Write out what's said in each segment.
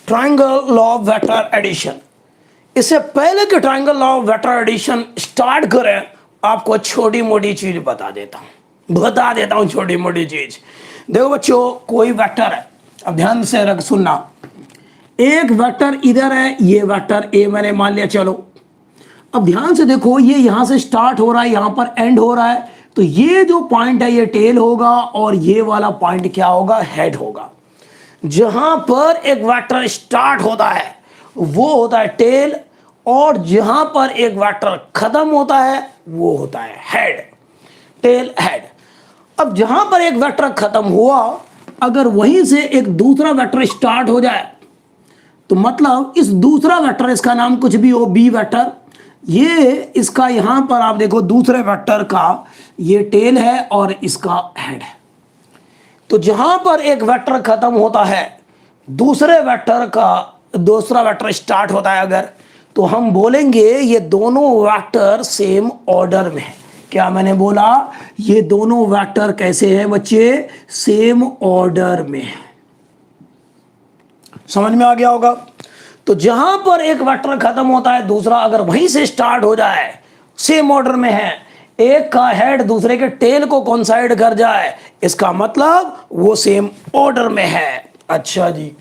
Triangle law of vector addition. इससे पहले कि triangle law of vector addition start करें, आपको छोटी मोटी चीज बता देता हूं छोटी मोटी चीज। देखो बच्चों, कोई वेक्टर है, अब ध्यान से रख सुनना। एक वेक्टर इधर है, ये वेक्टर ए मैंने मान लिया। चलो अब ध्यान से देखो, ये यहां से स्टार्ट हो रहा है, यहां पर एंड हो रहा है, तो ये जो पॉइंट है ये टेल होगा और ये वाला पॉइंट क्या होगा, हेड होगा। जहां पर एक वेक्टर स्टार्ट होता है वो होता है टेल, और जहां पर एक वेक्टर खत्म होता है वो होता है हेड। Tail head. अब जहां पर एक वेक्टर खत्म हुआ, अगर वहीं से एक दूसरा वेक्टर स्टार्ट हो जाए, तो मतलब इस दूसरा वेक्टर, इसका नाम कुछ भी हो, बी वेक्टर, ये इसका यहां पर आप देखो दूसरे वेक्टर का ये टेल है और इसका हेड है। तो जहां पर एक वेक्टर खत्म होता है, दूसरे वेक्टर का दूसरा वेक्टर स्टार्ट होता है अगर, तो हम बोलेंगे ये दोनों वेक्टर सेम ऑर्डर में है। क्या मैंने बोला? ये दोनों वेक्टर कैसे हैं बच्चे? सेम ऑर्डर में है। समझ में आ गया होगा? तो जहां पर एक वेक्टर खत्म होता है, दूसरा अगर वहीं से स्टार्ट हो जाए, सेम ऑर्डर में है, एक का हेड दूसरे के टेल को कोइंसाइड कर जाए, इसका मतलब वो सेम ऑर्डर में है। अच्छा जी।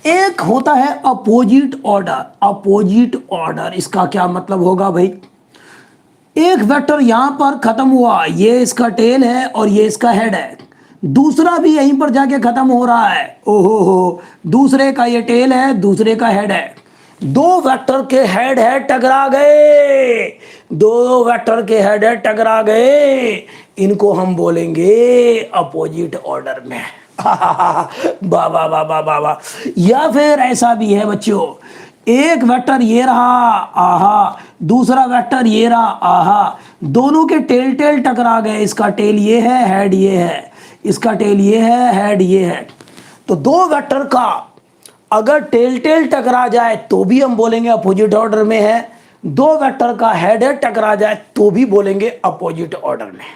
एक होता है अपोजिट ऑर्डर। अपोजिट ऑर्डर इसका क्या मतलब होगा भाई? एक वेक्टर यहां पर खत्म हुआ, ये इसका टेल है और ये इसका हेड है, दूसरा भी यहीं पर जाके खत्म हो रहा है, ओहो हो, दूसरे का ये टेल है, दूसरे का हेड है, दो वेक्टर के हेड है टकरा गए, दो वेक्टर के हेड है टकरा गए, इनको हम बोलेंगे अपोजिट ऑर्डर में। वाह वाह वाह वाह वाह वाह। या फिर ऐसा भी है बच्चों, एक वेक्टर ये रहा, आहा, दूसरा वेक्टर ये रहा, आहा, दोनों के टेल टेल टकरा गए, इसका टेल ये है, हेड ये है, इसका टेल ये है, हेड ये है। तो दो वेक्टर का अगर टेल टेल टकरा जाए तो भी हम बोलेंगे अपोजिट ऑर्डर में है, दो वेक्टर का हेड हेड टकरा जाए तो भी बोलेंगे अपोजिट ऑर्डर में।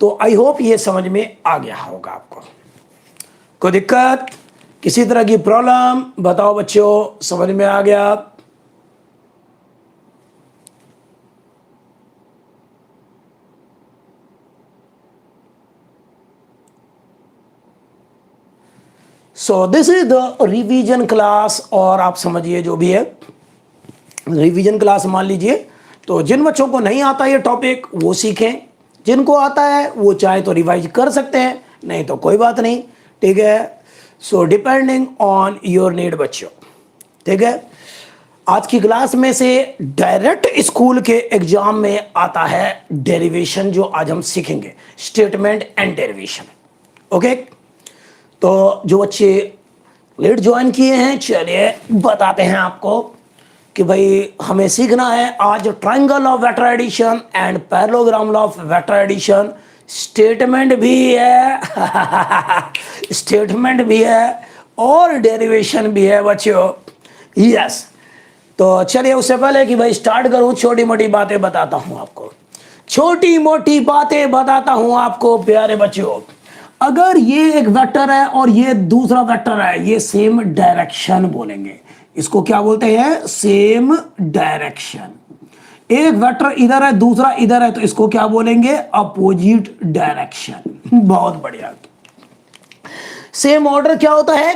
तो आई होप ये समझ में आ गया होगा आपको। कोई दिक्कत, किसी तरह की प्रॉब्लम बताओ बच्चों, समझ में आ गया? सो this is the revision class, और आप समझिए जो भी है रिवीजन क्लास मान लीजिए। तो जिन बच्चों को नहीं आता ये टॉपिक वो सीखें, जिनको आता है वो चाहे तो रिवाइज कर सकते हैं, नहीं तो कोई बात नहीं, ठीक है। So depending on your need बच्चों, ठीक है। आज की क्लास में से डायरेक्ट स्कूल के एग्जाम में आता है डेरिवेशन, जो आज हम सीखेंगे, स्टेटमेंट एंड डेरिवेशन। ओके, तो जो बच्चे लेट ज्वाइन किए हैं, चलिए बताते हैं आपको कि भाई हमें सीखना है आज triangle of vector addition and parallelogram of vector addition. Statement भी है स्टेटमेंट भी है और डेरिवेशन भी है बच्चों, यस। तो चलिए उससे पहले कि भाई स्टार्ट करूं, छोटी मोटी बातें बताता हूं आपको, छोटी मोटी बातें बताता हूं आपको प्यारे बच्चों। अगर ये एक वेक्टर है और ये दूसरा वेक्टर है, ये सेम डायरेक्शन बोलेंगे, इसको क्या बोलते हैं? Same direction. एक वेक्टर इधर है, दूसरा इधर है, तो इसको क्या बोलेंगे? Opposite direction. बहुत बढ़िया। सेम ऑर्डर क्या होता है?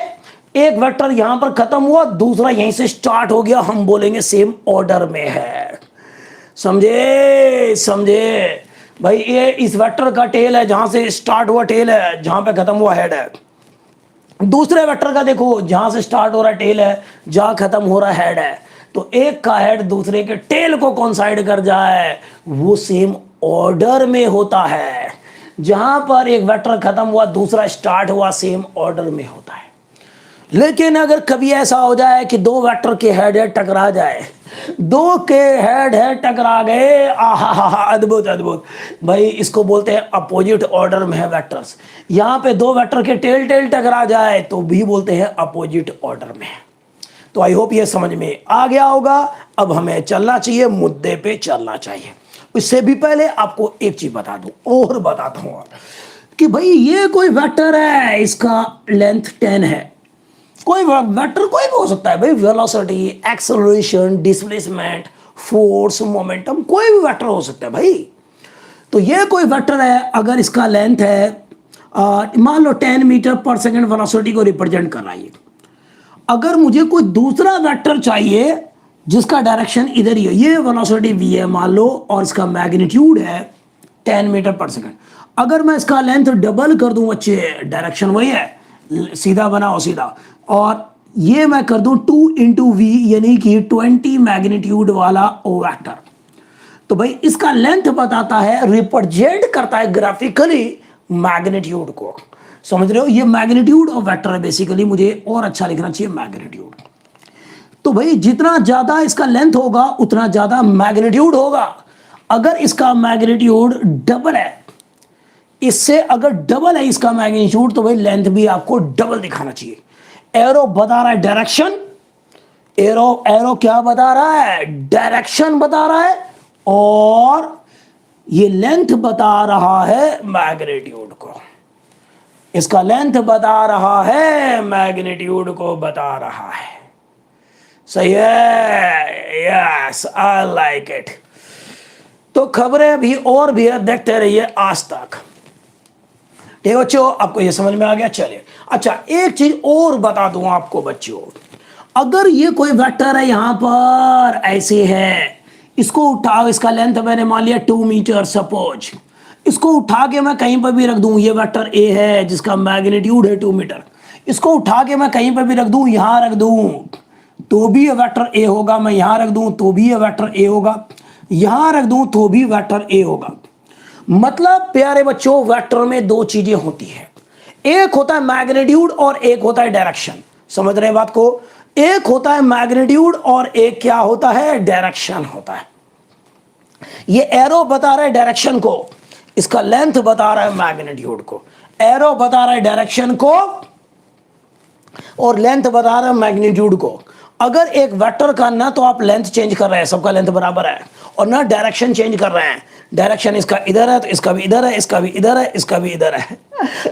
एक वेक्टर यहां पर खत्म हुआ, दूसरा यहीं से स्टार्ट हो गया, हम बोलेंगे सेम ऑर्डर में है। समझे? समझे भाई, ये इस वेक्टर का टेल है, जहां से स्टार्ट हुआ टेल है, जहां पे खत्म हुआ हेड है। दूसरे वेक्टर का देखो, जहां से स्टार्ट हो रहा टेल है, जहां खत्म हो रहा हेड है, तो एक का हेड दूसरे के टेल को कोइंसाइड कर जाए, वो सेम ऑर्डर में होता है। जहां पर एक वेक्टर खत्म हुआ, दूसरा स्टार्ट हुआ, सेम ऑर्डर में होता है। लेकिन अगर कभी ऐसा हो जाए कि दो वेक्टर के हेड हेड टकरा जाए, दो के हेड हेड टकरा गए, आहा, अद्भुत अद्भुत भाई, इसको बोलते हैं अपोजिट ऑर्डर में है वेक्टर्स। यहां पे दो वेक्टर के टेल टेल टकरा जाए तो भी बोलते हैं अपोजिट ऑर्डर में। तो आई होप ये समझ में आ गया होगा। अब हमें चलना चाहिए, मुद्दे पे चलना चाहिए। इससे भी पहले आपको एक चीज बता दूं और बताता हूं कि भाई ये कोई वेक्टर है, इसका लेंथ 10 है, कोई वेक्टर कोई भी हो सकता है भाई, velocity, acceleration, displacement, force, momentum, कोई भी वेक्टर हो सकता है भाई। तो ये कोई वेक्टर है, अगर इसका लेंथ है मान लो 10 मीटर पर सेकंड वेलोसिटी को रिप्रेजेंट कर रहा है। अगर मुझे कोई दूसरा वेक्टर चाहिए जिसका डायरेक्शन इधर ही है, ये वेलोसिटी v है मान लो, और इसका मैग्नीट्यूड है 10 मीटर पर सेकंड। अगर मैं इसका लेंथ डबल कर दूं बच्चे, डायरेक्शन वही है, सीधा बनाओ सीधा, और ये मैं कर दूं 2 इंटू वी, यानी कि 20 मैग्नीट्यूड वाला ओ वेक्टर। तो भाई इसका लेंथ बताता है, रिप्रेजेंट करता है ग्राफिकली मैग्नीट्यूड को। समझ रहे हो, ये मैग्नीट्यूड ऑफ वेक्टर है बेसिकली, मुझे और अच्छा लिखना चाहिए मैग्नीट्यूड। तो भाई जितना ज्यादा इसका लेंथ होगा उतना ज्यादा मैग्नीट्यूड होगा। अगर इसका मैग्नीट्यूड डबल है, इससे अगर डबल है इसका मैग्नीट्यूड, तो भाई लेंथ भी आपको डबल दिखाना चाहिए। एरो बता रहा है डायरेक्शन, एरो क्या बता रहा है, डायरेक्शन बता रहा है, और ये लेंथ बता रहा है मैग्नीट्यूड को। इसका लेंथ बता रहा है, मैग्नीट्यूड को बता रहा है। सही है, यस, आई लाइक इट। तो खबरें भी और भी है, देखते रहिए आज तक। ठीक है बच्चों, आपको ये समझ में आ गया। चलिए, अच्छा एक चीज और बता दूं आपको बच्चों, अगर ये कोई वेक्टर है यहां पर ऐसे है, इसको उठाओ, इसका लेंथ मैंने मान लिया 2 मीटर सपोज, इसको उठा के मैं कहीं पर भी रख दूं, ये वेक्टर ए है जिसका मैग्नीट्यूड है 2 मीटर, इसको उठा के मैं कहीं पर भी रख दूं, यहां रख दूं तो भी ये वेक्टर ए होगा, मैं यहां रख दूं तो भी ये वेक्टर ए होगा, यहां रख दूं तो भी वेक्टर ए होगा। मतलब प्यारे बच्चों, वेक्टर में दो चीजें होती है, एक होता है मैग्नीट्यूड और एक होता है डायरेक्शन। समझ रहे हैं बात को, एक होता है मैग्नीट्यूड और एक क्या होता है, डायरेक्शन होता है। ये एरो बता रहा है डायरेक्शन को, इसका लेंथ बता रहा है मैग्नीट्यूड को। एरो बता रहा है डायरेक्शन को और लेंथ बता रहा है मैग्नीट्यूड को। अगर एक वेक्टर का ना तो आप लेंथ चेंज कर रहे हैं, सबका लेंथ बराबर है, और ना डायरेक्शन चेंज कर रहे हैं, डायरेक्शन इसका इधर है तो इसका भी इधर है, इसका भी इधर है, इसका भी इधर है,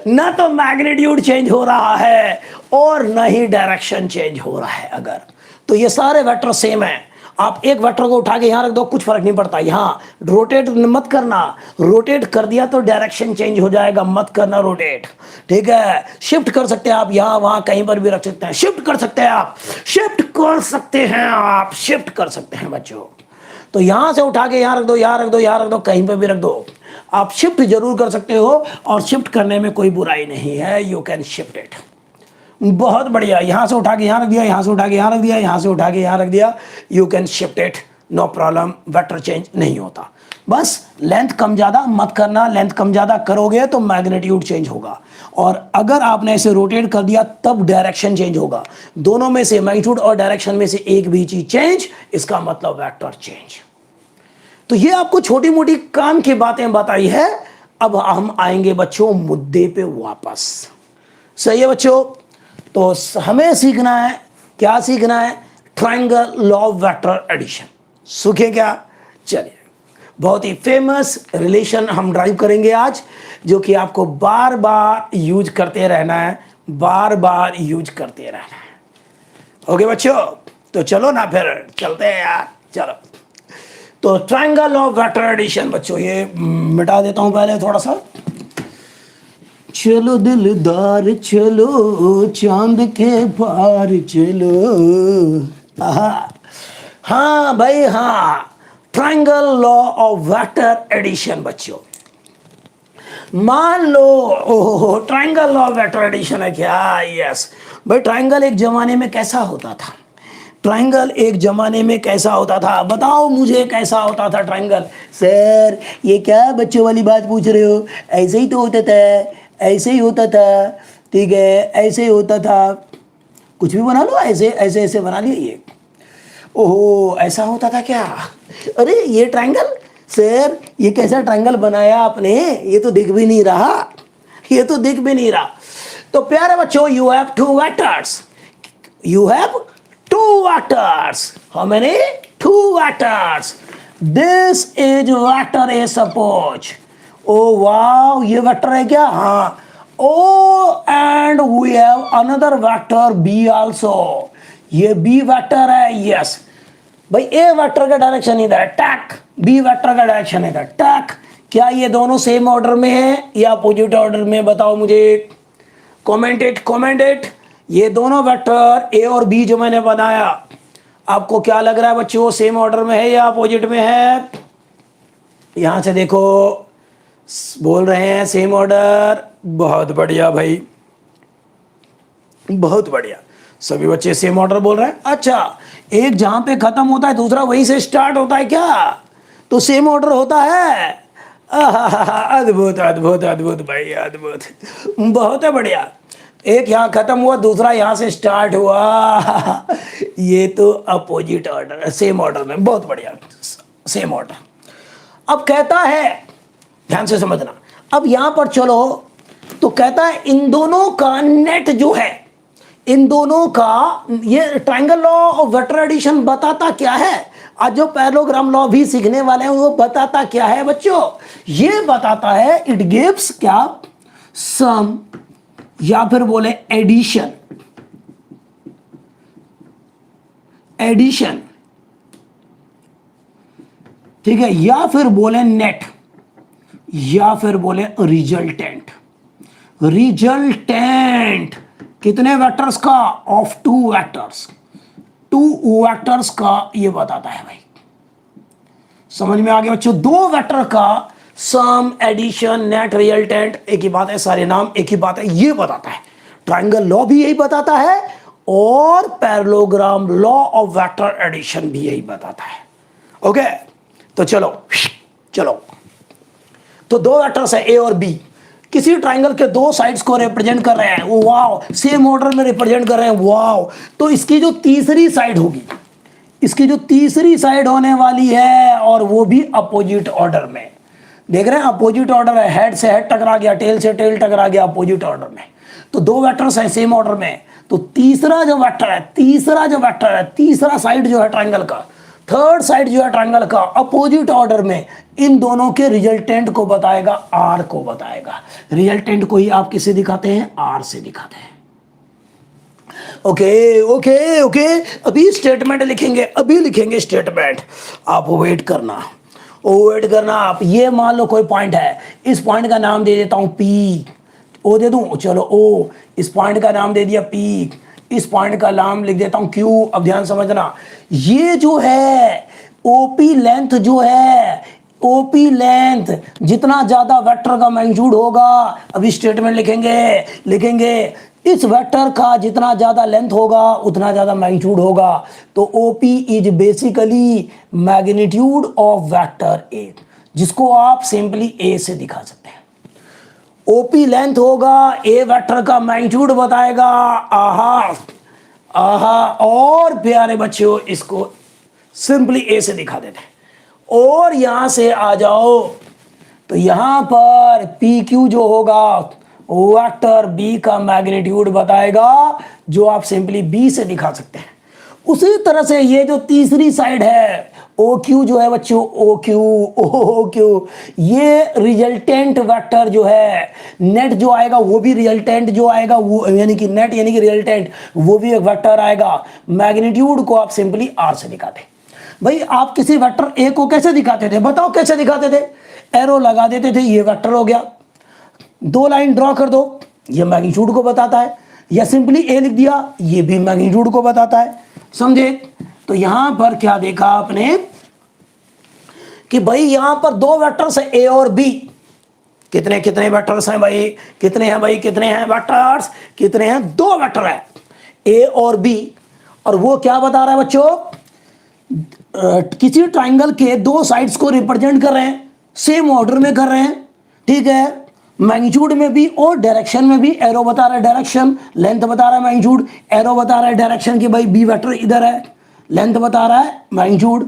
ना तो मैग्नीट्यूड चेंज हो रहा है और ना ही डायरेक्शन चेंज हो रहा है। अगर तो ये सारे वेक्टर सेम है, आप एक वेक्टर को उठा के यहां रख दो, कुछ फर्क नहीं पड़ता। यहां रोटेट मत करना, रोटेट कर दिया तो डायरेक्शन चेंज हो जाएगा, मत करना रोटेट। ठीक है, शिफ्ट कर सकते हैं आप, यहां वहां कहीं पर भी रख सकते हैं, शिफ्ट कर सकते हैं आप, शिफ्ट कर सकते हैं आप, शिफ्ट कर सकते हैं बच्चों। तो यहां से उठा के यहां रख दो, यहां रख दो, यहां रख दो, कहीं पर भी रख दो, आप शिफ्ट जरूर कर सकते हो, और शिफ्ट करने में कोई बुराई नहीं है, यू कैन शिफ्ट इट। बहुत बढ़िया, यहां से उठा के यहां रख दिया, यहां से उठा के यहां रख दिया, यहां से उठा के यहां रख दिया, you can shift it, no problem, vector change नहीं होता। बस लेंथ कम ज्यादा मत करना, लेंथ कम ज्यादा करोगे तो मैग्नीट्यूड चेंज होगा, और अगर आपने ऐसे रोटेट कर दिया तब डायरेक्शन चेंज होगा। दोनों में से, मैग्नीट्यूड और डायरेक्शन में से एक भी चीज चेंज, इसका मतलब वेक्टर चेंज। तो ये आपको छोटी मोटी काम की बातें बताई है। अब हम आएंगे बच्चों मुद्दे पे वापस। सही है बच्चों, तो हमें सीखना है, क्या सीखना है, triangle law of vector addition. सूखे क्या, चलिए, बहुत ही फेमस रिलेशन हम ड्राइव करेंगे आज, जो कि आपको बार बार यूज करते रहना है, बार बार यूज करते रहना है। ओके बच्चों, तो चलो ना फिर चलते हैं यार, चलो। तो ट्रायंगल ऑफ वेक्टर एडिशन बच्चों, ये मिटा देता हूं पहले थोड़ा सा। चलो दिलदार चलो, चांद के पार चलो। हाँ भाई हाँ, triangle law of vector addition बच्चों। मान लो, ओहो, triangle law of vector addition है क्या? यस भाई, ट्रायंगल एक जमाने में कैसा होता था? ट्रायंगल एक जमाने में कैसा होता था, बताओ मुझे, कैसा होता था ट्रायंगल? सर ये क्या बच्चों वाली बात पूछ रहे हो, ऐसे ही तो होता था, ऐसे ही होता था, ठीक है, ऐसे ही होता था, कुछ भी बना लो, ऐसे ऐसे ऐसे बना लिया ये। ओहो, ऐसा होता था क्या? अरे ये ट्रायंगल, सर ये कैसा ट्रायंगल बनाया आपने, ये तो दिख भी नहीं रहा, ये तो दिख भी नहीं रहा। तो प्यारे बच्चों, you have two vectors, you have two vectors. How many? Two vectors. This is vector A suppose. Oh wow, ये वेक्टर है क्या? हाँ, oh and we have another vector B also, ये बी वेक्टर है, यस भाई A vector का direction इधर है टैक, बी वेक्टर का डायरेक्शन इधर टैक। क्या ये दोनों सेम ऑर्डर में है या अपोजिट ऑर्डर में, बताओ मुझे, कमेंट इट। ये दोनों वेक्टर ए और बी जो मैंने बनाया, आपको क्या लग रहा है बच्चों, सेम ऑर्डर में है या अपोजिट में है? यहां से देखो, बोल रहे हैं सेम ऑर्डर, बहुत बढ़िया भाई, बहुत बढ़िया, सभी बच्चे सेम ऑर्डर बोल रहे हैं। अच्छा, एक जहां पे खत्म होता है दूसरा वहीं से स्टार्ट होता है क्या, तो सेम ऑर्डर होता है। अद्भुत अद्भुत अद्भुत भाई, अद्भुत, बहुत है बढ़िया। एक यहां खत्म हुआ, दूसरा यहां से स्टार्ट हुआ। ये तो अपोजिट ऑर्डर, सेम ऑर्डर में, बहुत बढ़िया, सेम ऑर्डर। अब कहता है, ध्यान से समझना, अब यहां पर चलो, तो कहता है इन दोनों का नेट जो है, इन दोनों का, ये triangle law of vector addition बताता क्या है? आज जो पैरेललोग्राम लॉ भी सीखने वाले हैं वो बताता क्या है बच्चों? ये बताता है इट गिव्स क्या, सम, या फिर बोले एडिशन, एडिशन, ठीक है, या फिर बोले नेट, या फिर बोले रिजल्टेंट। रिजल्टेंट कितने वेक्टर्स का? Of two vectors, two vectors का ये बताता है भाई। समझ में आ गया बच्चों? दो वेक्टर का सम, एडिशन, नेट, रिजल्टेंट, एक ही बात है, सारे नाम एक ही बात है, ये बताता है। ट्रायंगल लॉ भी यही बताता है और parallelogram law of vector addition भी यही बताता है। ओके, तो चलो चलो, तो दो वेक्टर्स है ए और बी, किसी ट्रायंगल के दो साइड्स को रिप्रेजेंट कर रहे हैं, वाओ, सेम ऑर्डर में रिप्रेजेंट कर रहे हैं, वाओ। तो इसकी जो तीसरी साइड होगी, इसकी जो तीसरी साइड होने वाली है, और वो भी अपोजिट ऑर्डर में, देख रहे हैं, अपोजिट ऑर्डर है, हेड से हेड टकरा गया, टेल से टेल टकरा गया, अपोजिट ऑर्डर में। तो दो वेक्टर्स हैं सेम ऑर्डर में, तो तीसरा जो वेक्टर है, तीसरा साइड जो है ट्रायंगल का, थर्ड साइड जो है ट्रायंगल का, अपोजिट ऑर्डर में, इन दोनों के रिजल्टेंट को बताएगा, आर को बताएगा। रिजल्टेंट को ही आप किसे दिखाते हैं? आर से दिखाते हैं। ओके ओके ओके, अभी स्टेटमेंट लिखेंगे, अभी लिखेंगे स्टेटमेंट, आप वेट करना, वेट करना आप। ये मान लो कोई पॉइंट है, इस पॉइंट का नाम दे देता हूं पी, ओ दे दूं, चलो ओ, इस पॉइंट का नाम दे दिया पी, इस पॉइंट का नाम लिख देता हूं क्यू। अब ध्यान समझना, ये जो है ओपी लेंथ जो है, ओपी लेंथ जितना ज्यादा वेक्टर का मैग्नीट्यूड होगा, अभी स्टेटमेंट लिखेंगे इस वेक्टर का जितना ज्यादा लेंथ होगा उतना ज्यादा मैग्नीट्यूड होगा। तो OP is basically magnitude of vector A, जिसको आप सिंपली ए से दिखा सकते हैं। ओपी लेंथ होगा, ए वेक्टर का मैग्नीट्यूड बताएगा। आहा आहा, और प्यारे बच्चों, इसको सिंपली ए से दिखा देते हैं। और यहां से आ जाओ, तो यहां पर पी क्यू जो होगा, वेक्टर बी का मैग्नीट्यूड बताएगा, जो आप सिंपली बी से दिखा सकते हैं। उसी तरह से ये जो तीसरी साइड है, ओ क्यू जो है बच्चों, ओ क्यू, ये रिजल्टेंट वेक्टर जो है, नेट जो आएगा वो भी रिजल्टेंट जो आएगा, वो यानी कि नेट यानी कि रिजल्टेंट, वो भी एक वेक्टर आएगा। मैग्नीट्यूड को आप सिंपली आर से दिखाते हैं। भाई आप किसी वेक्टर ए को कैसे दिखाते थे? बताओ कैसे दिखाते थे? एरो लगा देते थे, ये वेक्टर हो गया, दो लाइन ड्रॉ कर दो, ये मैग्नीट्यूड को बताता है, या सिंपली ए लिख दिया, ये भी मैग्नीट्यूड को बताता है। समझे? तो यहां पर क्या देखा आपने कि भाई यहां पर दो वेक्टर्स है ए और बी। कितने कितने वेक्टर्स हैं भाई? कितने हैं भाई? कितने हैं वेक्टर्स? कितने हैं? दो वेक्टर है ए और बी। और वो क्या बता रहा है बच्चों? किसी ट्राइंगल के दो साइड्स को रिप्रेजेंट कर रहे हैं, सेम ऑर्डर में कर रहे हैं, ठीक है, मैग्नीट्यूड में भी और डायरेक्शन में भी। एरो बता रहा है डायरेक्शन, लेंथ बता रहा है मैग्नीट्यूड। एरो बता रहा है डायरेक्शन की भाई बी वेक्टर इधर है, लेंथ बता रहा है मैग्नीट्यूड।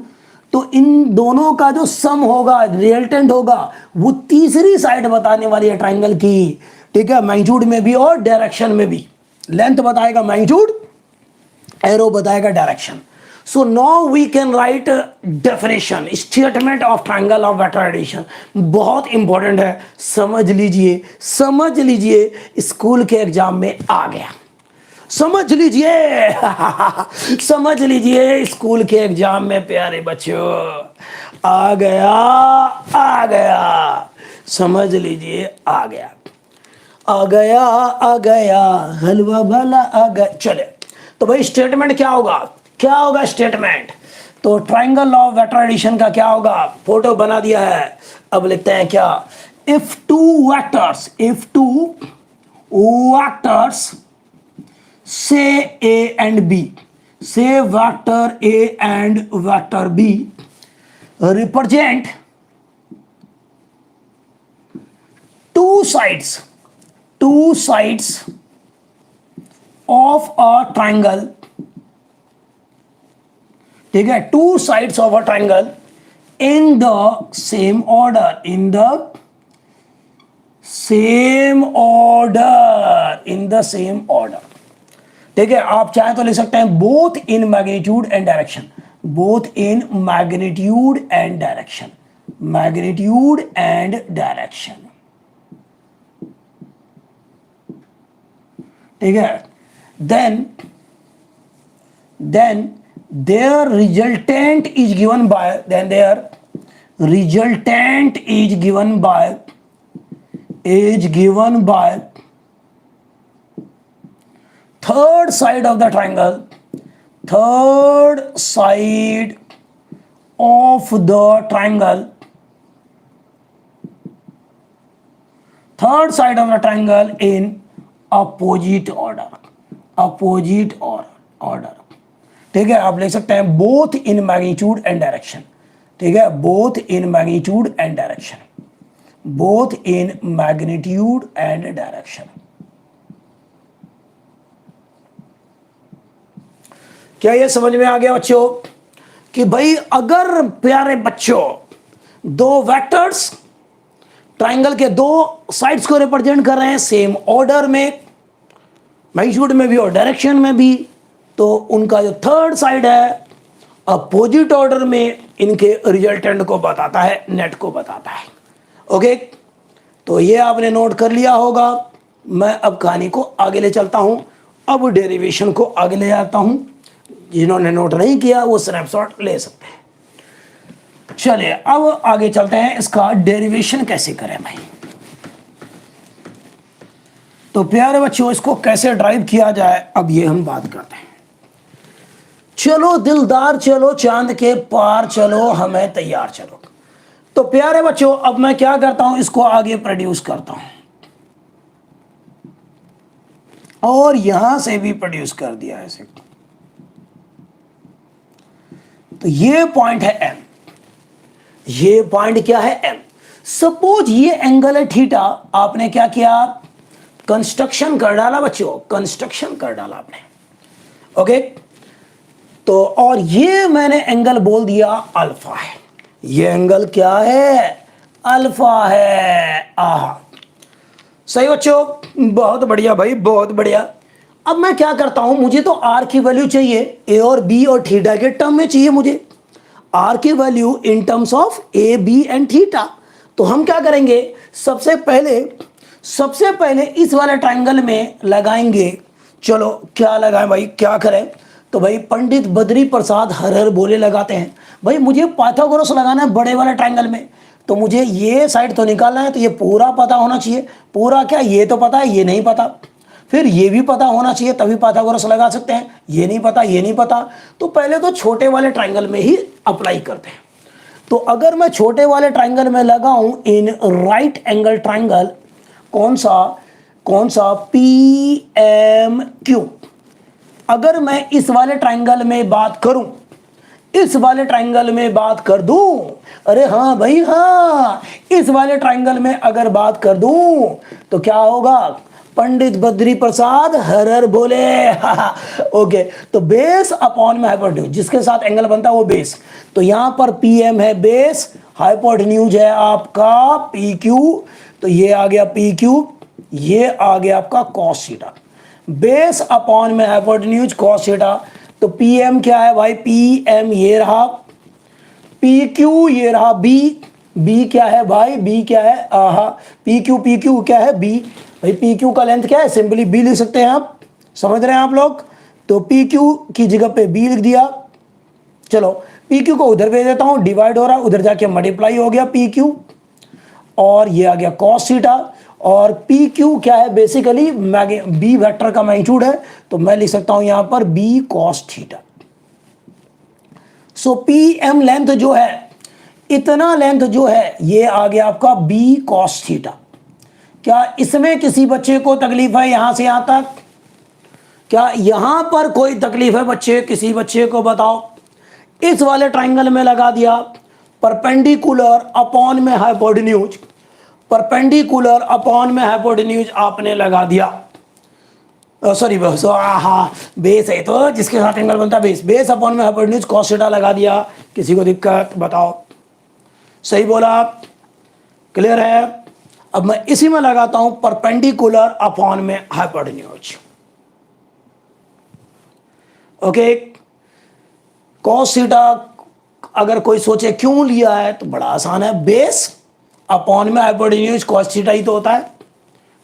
तो इन दोनों का जो सम होगा, रिजल्टेंट होगा, वो तीसरी साइड बताने वाली है ट्राइंगल की, ठीक है, मैग्नीट्यूड में भी और डायरेक्शन में भी। लेंथ बताएगा मैग्नीट्यूड, एरो बताएगा direction. So now we can write definition, statement of triangle of better addition. बहुत इंपॉर्टेंट है, समझ लीजिए स्कूल के एग्जाम में आ गया, समझ लीजिए समझ लीजिए स्कूल के एग्जाम में प्यारे बच्चों आ गया, समझ लीजिए आ गया हलवा भला आ गया। चले तो भाई स्टेटमेंट क्या होगा स्टेटमेंट, तो ट्राइंगल ऑफ वेक्टर एडिशन का क्या होगा, फोटो बना दिया है। अब लिखते हैं क्या, if two vectors say A and B, say vector A and vector B represent two sides of a triangle, ठीक है, two sides of a triangle in the same order, ठीक है। आप चाहे तो लिख सकते हैं both in magnitude and direction, ठीक है। Then their resultant is given by third side of the triangle, in opposite order, ठीक है। आप लिख सकते हैं both in magnitude and direction, ठीक है, both in magnitude and direction. क्या ये समझ में आ गया बच्चों कि भाई अगर प्यारे बच्चों दो वेक्टर्स ट्राइंगल के दो साइड्स को रिप्रेजेंट कर रहे हैं सेम ऑर्डर में, मैग्नीट्यूड में भी और डायरेक्शन में भी, तो उनका जो थर्ड साइड है अपोजिट ऑर्डर में इनके रिजल्टेंट को बताता है, नेट को बताता है। ओके, तो ये आपने नोट कर लिया होगा। मैं अब कहानी को आगे ले चलता हूं, अब डेरिवेशन को आगे ले जाता हूं। जिन्होंने नोट नहीं किया वो स्नैपशॉट ले सकते हैं। चलिए अब आगे चलते हैं, इसका डेरिवेशन कैसे करें भाई। तो प्यारे बच्चों इसको कैसे ड्राइव किया जाए अब ये हम बात करते हैं। चलो दिलदार चलो चांद के पार चलो हमें तैयार चलो। तो प्यारे बच्चों अब मैं क्या करता हूं, इसको आगे प्रोड्यूस करता हूं और यहां से भी प्रोड्यूस कर दिया ऐसे। तो ये पॉइंट है एम, ये पॉइंट क्या है एम। सपोज ये एंगल है थीटा, आपने क्या किया कंस्ट्रक्शन कर डाला बच्चों, कंस्ट्रक्शन कर डाला आपने। ओके, तो और ये मैंने एंगल बोल दिया अल्फा है, ये एंगल क्या है अल्फा है। आहा सही बच्चों, बहुत बढ़िया भाई बहुत बढ़िया। अब मैं क्या करता हूं, मुझे तो आर की वैल्यू चाहिए, ए और बी और थीटा के टर्म में चाहिए मुझे आर की value in terms of A B and theta. तो हम क्या करेंगे, सबसे पहले इस वाले ट्राइंगल में लगाएंगे। चलो क्या लगाएं भाई, क्या करें, तो भाई पंडित बद्री प्रसाद हर हर बोले लगाते हैं। भाई मुझे पाइथागोरस लगाना है बड़े वाले ट्राइंगल में, तो मुझे ये साइड तो निकालना है, तो ये पूरा पता होना चाहिए। पूरा क्या, ये तो पता है, ये नहीं पता, फिर ये भी पता होना चाहिए तभी पाइथागोरस लगा सकते हैं। ये नहीं पता, ये नहीं पता, तो पहले तो छोटे वाले ट्राइंगल में ही अप्लाई करते हैं। तो अगर मैं छोटे वाले ट्राइंगल में लगाऊं इन राइट एंगल ट्राइंगल, कौन सा पी एम क्यू, अगर मैं इस वाले ट्राइंगल में बात करूं, इस वाले ट्राइंगल में बात कर दूं, अरे हाँ भाई हाँ, इस वाले ट्राइंगल में अगर बात कर दूं तो क्या होगा, पंडित बद्री प्रसाद हर हर बोले। ओके, तो बेस अपॉन में हाइपोटेन्यूज, जिसके साथ एंगल बनता है वो बेस। तो यहां पर पी एम है बेस, हाइपोटेन्यूज है आपका पी क्यू, तो ये आ गया पी क्यू, ये आ गया आपका कॉस थीटा। बेस अपॉन में हाइपोटेन्यूज कॉस थीटा, तो पी एम क्या है भाई, पी एम ये रहा, पी क्यू ये रहा, बी, बी क्या है भाई, बी क्या है, आहा, पी क्यू क्या है, बी। भाई पी क्यू का लेंथ क्या है, सिंपली बी लिख सकते हैं आप, समझ रहे हैं आप लोग। तो पी क्यू की जगह पे बी लिख दिया। चलो पी क्यू को उधर भेज देता हूं, डिवाइड हो रहा है, उधर जाके मल्टीप्लाई हो गया पी क्यू, और ये आ गया कॉस थीटा। और पी क्यू क्या है, बेसिकली बी वेक्टर का मैग्नीट्यूड है, तो मैं लिख सकता हूं यहां पर बी कॉस थीटा। सो पी एम लेंथ जो है, इतना लेंथ जो है, ये आ गया आपका बी कॉस थीटा। क्या इसमें किसी बच्चे को तकलीफ है यहां से यहां तक? क्या यहां पर कोई तकलीफ है बच्चे, किसी बच्चे को बताओ। इस वाले ट्राइंगल में लगा दिया परपेंडिकुलर अपॉन में हाइपोटेन्यूज, परपेंडिकुलर अपॉन में हाइपोटेन्यूज आपने लगा दिया, सॉरी हाँ बेस है तो जिसके साथ एंगल बनता है बेस, बेस अपॉन में हाइपोटेन्यूज कॉस थीटा लगा दिया। किसी को दिक्कत बताओ? सही बोला आप, क्लियर है। अब मैं इसी में लगाता हूं परपेंडिकुलर अपॉन में हाइपोटेन्यूज। ओके, कॉस थीटा अगर कोई सोचे क्यों लिया है तो बड़ा आसान है, बेस अपॉन में हाइपोटेन्यूज कॉस थीटा ही तो होता है,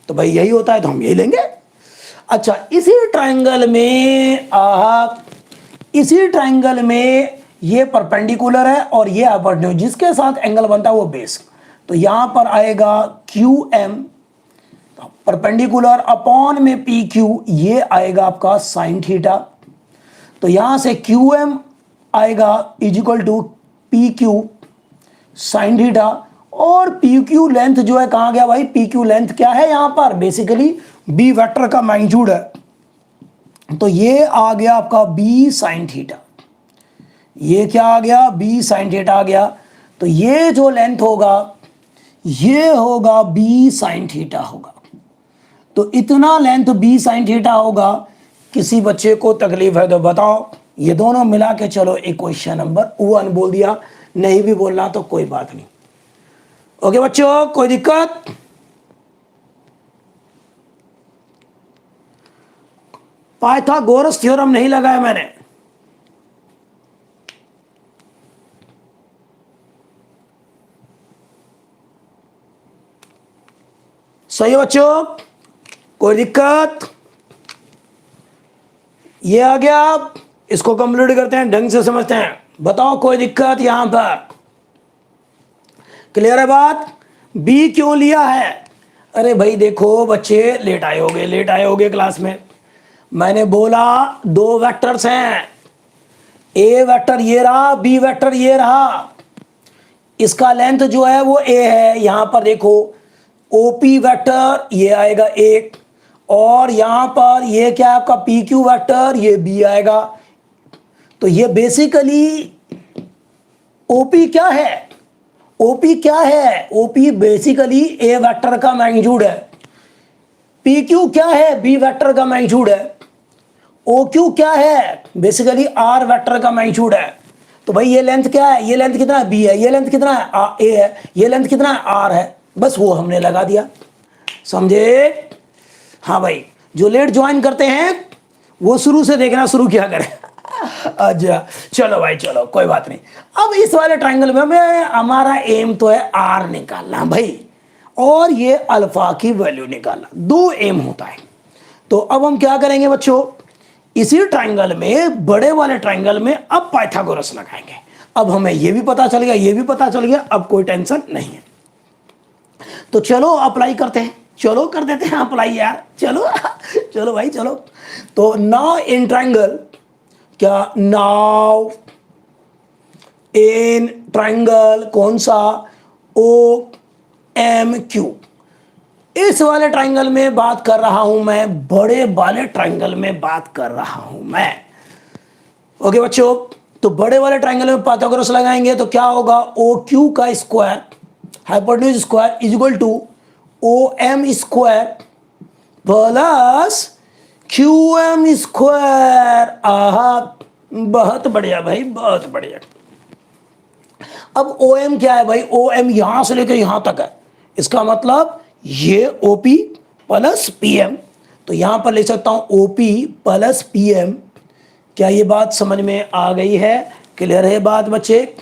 तो भाई यही होता है तो हम यही लेंगे। अच्छा इसी ट्राइंगल में इसी ट्राइंगल में ये परपेंडिकुलर है और ये हाइपोटेन्यूज, जिसके साथ एंगल बनता है वो बेस, तो यहां पर आएगा क्यू एम परपेंडिकुलर अपॉन में पी क्यू, ये आएगा आपका साइन थीटा। तो यहां से क्यू एम आएगा is equal to P Q sine theta, और पी क्यू लेंथ जो है कहां गया भाई, पी क्यू लेंथ क्या है यहां पर, बेसिकली बी वेक्टर का मैग्नीट्यूड है, तो ये आ गया आपका बी साइन थीटा। ये क्या आ गया, बी साइन थीटा आ गया। तो ये जो लेंथ होगा ये होगा बी साइन थीटा होगा। तो इतना लेंथ बी साइन थीटा होगा। किसी बच्चे को तकलीफ है तो बताओ। ये दोनों मिला के चलो एक क्वेश्चन नंबर 1 बोल दिया, नहीं भी बोलना तो कोई बात नहीं। ओके बच्चों, कोई दिक्कत? पाइथागोरस थ्योरम नहीं लगाया मैंने। सही बच्चों, कोई दिक्कत? ये आ गया, इसको कंप्लीट करते हैं, ढंग से समझते हैं। बताओ कोई दिक्कत यहां पर? क्लियर है बात? बी क्यों लिया है? अरे भाई देखो बच्चे, लेट आए होगे क्लास में। मैंने बोला 2 वेक्टर्स हैं, ए वेक्टर ये रहा, बी वेक्टर ये रहा। इसका लेंथ जो है वो ए है। यहां पर देखो ओपी वेक्टर ये आएगा 1, और यहां पर ये क्या है आपका पी क्यू वेक्टर, ये बी आएगा। तो ये बेसिकली ओपी क्या है, ओपी क्या है, ओपी बेसिकली ए वेक्टर का मैग्नीट्यूड है। पी क्यू क्या है, बी वेक्टर का मैग्नीट्यूड है। ओ क्यू क्या है, बेसिकली आर वेक्टर का मैग्नीट्यूड है। तो भाई ये लेंथ क्या है, ये लेंथ कितना है, बी है, ये लेंथ कितना है, ए है, ये लेंथ कितना है, आर है। बस वो हमने लगा दिया, समझे? हाँ भाई, जो लेट ज्वाइन करते हैं वो शुरू से देखना शुरू किया करें। अच्छा चलो भाई, चलो कोई बात नहीं। अब इस वाले ट्राइंगल में हमें हमारा एम तो है आर निकालना भाई, और ये अल्फा की वैल्यू निकालना, 2 एम होता है। तो अब हम क्या करेंगे बच्चों, इसी ट्राइंगल में, बड़े वाले ट्राइंगल में अब पाइथागोरस लगाएंगे। अब हमें ये भी पता चल गया, ये भी पता चल गया, अब कोई टेंशन नहीं है। तो चलो अप्लाई करते हैं, चलो कर देते हैं अप्लाई यार, चलो चलो भाई चलो। तो नाउ इन ट्राइंगल, क्या नाउ इन ट्राइंगल कौन सा, ओ एम क्यू, इस वाले ट्राइंगल में बात कर रहा हूं मैं, बड़े वाले ट्राइंगल में बात कर रहा हूं मैं। ओके बच्चों, तो बड़े वाले ट्राइंगल में पाइथागोरस लगाएंगे तो क्या होगा, ओ क्यू का square hypotenuse square is equal to O M square plus Q M square. आहा, बहुत बढ़िया भाई, बहुत बढ़िया। अब ओ एम क्या है भाई, ओ एम यहां से लेकर यहां तक है, इसका मतलब ये ओपी प्लस पीएम। तो यहां पर ले सकता हूं ओपी प्लस पीएम क्या ये बात समझ में आ गई है? क्लियर है बात बच्चे?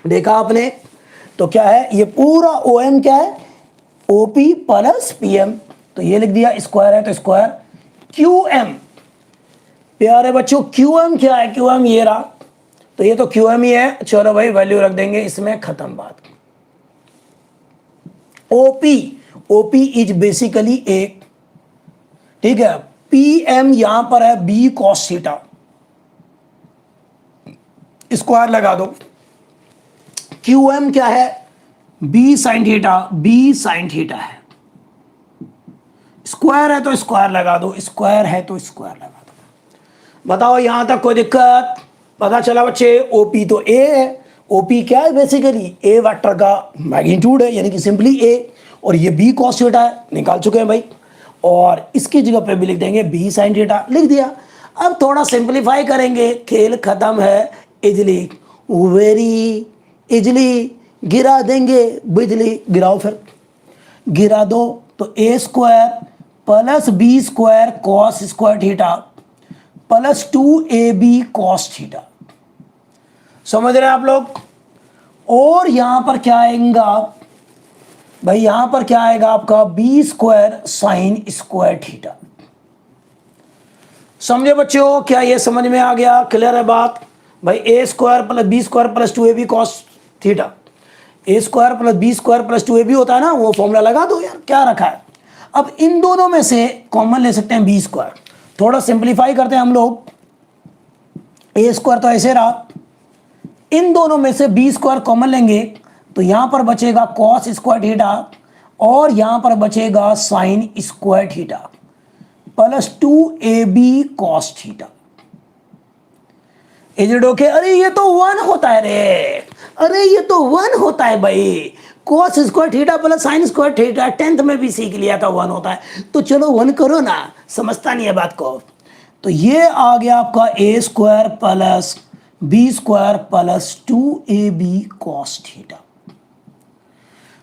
देखा आपने? तो क्या है ये पूरा ओ एम क्या है? OP plus P M. तो ये लिख दिया, स्क्वायर है तो स्क्वायर क्यू एम। प्यारे बच्चों क्यू एम क्या है? क्यू एम ये रहा, तो ये तो क्यू एम ही है। चलो भाई वैल्यू रख देंगे इसमें, खत्म बात। ओपी, ओपी इज बेसिकली ए, ठीक है। पी एम यहां पर है बी कॉस थीटा, स्क्वायर लगा दो। क्यू एम क्या है? B sine theta, B sine theta है। स्क्वायर है तो स्क्वायर लगा दो, स्क्वायर है तो स्क्वायर लगा दो। बताओ यहां तक कोई दिक्कत? पता चला बच्चे? ओपी तो ए है। ओपी क्या है? बेसिकली ए वेक्टर का मैग्नीट्यूड है, यानी कि सिंपली ए। और ये बी कॉस थीटा है, निकाल चुके हैं भाई। और इसकी जगह पे भी लिख देंगे बी साइन थीटा, लिख दिया। अब थोड़ा सिंप्लीफाई करेंगे, खेल खत्म है इजली, वेरी इजली। गिरा देंगे बिजली, गिराओ फिर, गिरा दो। तो A square plus B square cos square theta plus 2ab cos theta. समझ रहे हैं आप लोग? और यहां पर क्या आएगा भाई? यहां पर क्या आएगा आपका? B square sine square theta. समझे बच्चों? क्या ये समझ में आ गया? क्लियर है बात भाई? A square plus B square plus 2ab cos theta, A square plus B square plus 2ab होता है ना, वो फॉर्मूला लगा दो यार, क्या रखा है। अब इन दोनों में से कॉमन ले सकते हैं बी स्क्वायर। थोड़ा सिंप्लीफाई करते हैं हम लोग। ए स्क्वायर तो ऐसे रहा, इन दोनों में से बी स्क्वायर कॉमन लेंगे तो यहां पर बचेगा कॉस स्क्वायर थीटा और यहां पर बचेगा sign square theta plus 2ab cos theta. Is it okay? अरे ये तो 1 होता है रे, अरे ये तो 1 होता है भाई। Cos square theta plus sign square theta 10th में भी सीख लिया था, 1 होता है। तो चलो 1 करो ना, समझता नहीं है बात को। तो ये आ गया आपका A square plus B square plus 2ab cos theta.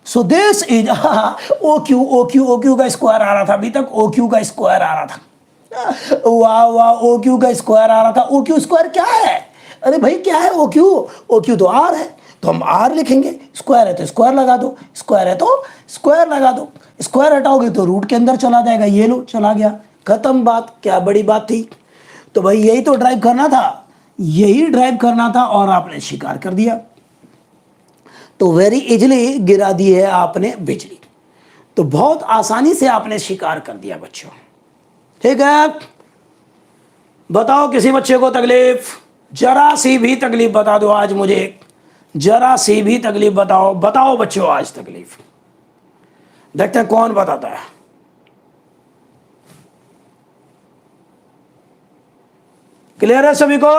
So this is O Q का स्क्वायर आ रहा था अभी तक, ओ क्यू का स्क्वायर आ रहा था। वाह वाह, ओ क्यू का स्क्वायर आ रहा था। ओ क्यू स्क्वायर क्या है? अरे भाई क्या है ओ क्यू? ओ क्यू तो आर है, तो हम आर लिखेंगे। स्क्वायर है तो स्क्वायर लगा दो, स्क्वायर है तो स्क्वायर लगा दो। स्क्वायर हटाओगे तो रूट के अंदर चला जाएगा, ये लो चला गया, खत्म बात। क्या बड़ी बात थी? तो भाई यही तो ड्राइव करना था, यही ड्राइव करना था और आपने स्वीकार कर दिया। तो वेरी इजली गिरा दी है आपने बिजली। तो बहुत आसानी से आपने स्वीकार कर दिया बच्चों, ठीक है। बताओ किसी बच्चे को तकलीफ? जरा सी भी तकलीफ बता दो आज मुझे, जरा सी भी तकलीफ बताओ, बताओ बच्चों आज तकलीफ। देखते हैं कौन बताता है। क्लियर है सभी को?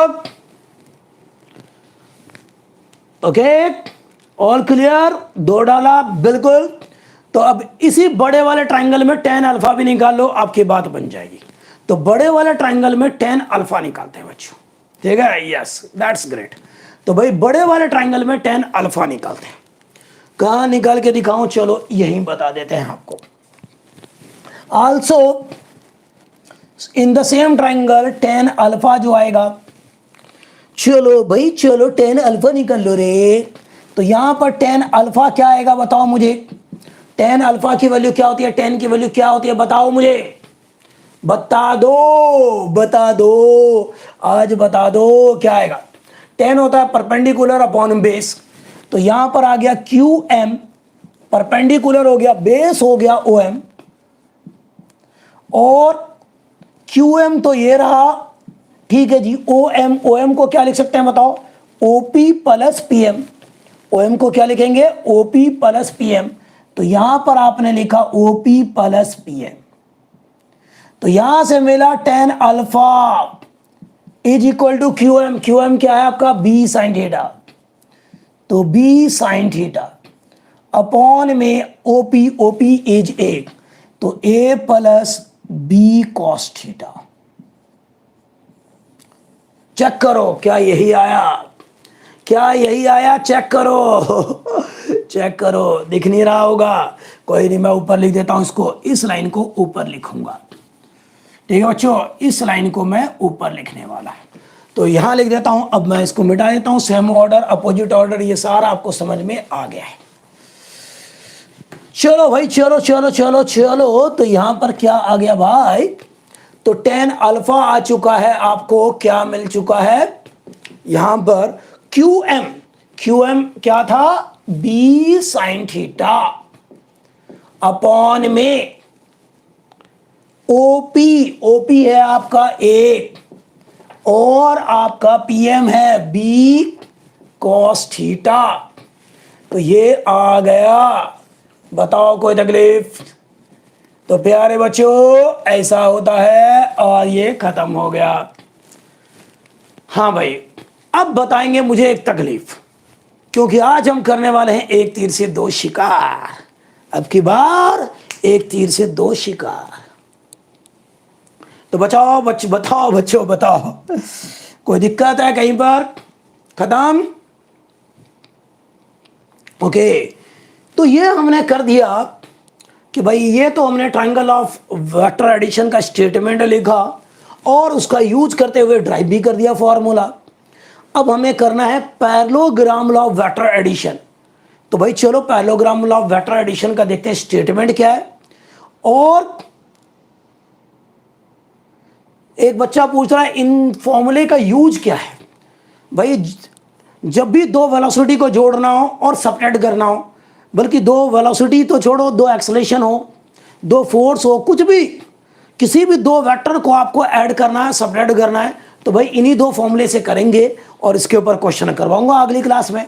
Okay, all clear? 2 डाला बिल्कुल। तो अब इसी बड़े वाले ट्राइंगल में tan अल्फा भी निकाल लो, आपकी बात बन जाएगी। तो बड़े वाले ट्राइंगल में tan अल्फा निकालते हैं बच्चों, ठीक है? Yes, that's great. तो भाई बड़े वाले ट्राइंगल में tan अल्फा निकालते हैं। कहां निकाल के दिखाऊं? चलो यहीं बता देते हैं आपको। Also in the same triangle tan alpha जो आएगा, चलो भाई चलो tan अल्फा निकाल लो रे। तो यहां पर tan अल्फा क्या आएगा बताओ मुझे? tan अल्फा की वैल्यू क्या होती है? tan की वैल्यू क्या होती है बताओ मुझे, बता दो, बता दो, आज बता दो क्या आएगा। tan होता है परपेंडिकुलर अपॉन बेस। तो यहां पर आ गया क्यू एम, परपेंडिकुलर हो गया, बेस हो गया ओ एम, और क्यू एम तो ये रहा, ठीक है जी। ओ एम को क्या लिख सकते हैं बताओ? OP plus P M. O M को क्या लिखेंगे? OP plus P M. तो यहां पर आपने लिखा ओपी प्लस पी एम। तो यहां से मिला tan alpha is equal to Q M. Q M क्या है आपका? B sine theta. तो बी साइन थीटा अपॉन में ओपी, ओपी इज ए, तो A plus B cos theta. Check करो क्या यही आया? क्या यही आया? चेक करो चेक करो। दिख नहीं रहा होगा, कोई नहीं, मैं ऊपर लिख देता हूं इसको, इस लाइन को ऊपर लिखूंगा। ठीक है बच्चों, इस लाइन को मैं ऊपर लिखने वाला है, तो यहां लिख देता हूं। अब मैं इसको मिटा देता हूं। सेम ऑर्डर, अपोजिट ऑर्डर, ये सारा आपको समझ में आ गया है। चलो भाई, चलो चलो चलो चलो, तो यहां पर क्या आ गया भाई, तो tan अल्फा आ चुका है। आपको क्या मिल चुका है यहां पर, QM क्या था, B sin थीटा अपॉन में OP है आपका A, और आपका PM है B cos थीटा। तो ये आ गया, बताओ कोई तकलीफ? तो प्यारे बच्चों ऐसा होता है, और ये खत्म हो गया। हाँ भाई, अब बताएंगे मुझे एक तकलीफ, क्योंकि आज हम करने वाले हैं एक तीर से दो शिकार। अब की बार एक तीर से दो शिकार। तो बताओ बच्चों बताओ, कोई दिक्कत है कहीं पर? खत्म? ओके, तो ये हमने कर दिया कि भाई ये तो हमने ट्रायंगल ऑफ वेक्टर एडिशन का स्टेटमेंट लिखा और उसका यूज करते हुए ड्राइव भी कर दिया फॉर्मूला। अब हमें करना है parallelogram law of vector addition. तो भाई चलो parallelogram law of vector addition का देखते हैं स्टेटमेंट क्या है। और एक बच्चा पूछ रहा है इन फॉर्मूले का यूज क्या है। भाई जब भी दो वेलोसिटी को जोड़ना हो और सब्ट्रैक्ट करना हो, बल्कि दो वेलोसिटी तो छोड़ो, दो एक्सेलरेशन हो, दो फोर्स हो, कुछ भी, किसी भी दो वेक्टर को आपको ऐड करना है, सब्ट्रैक्ट करना है, तो भाई इन्हीं दो फॉर्मूले से करेंगे और इसके ऊपर क्वेश्चन करवाऊंगा अगली क्लास में।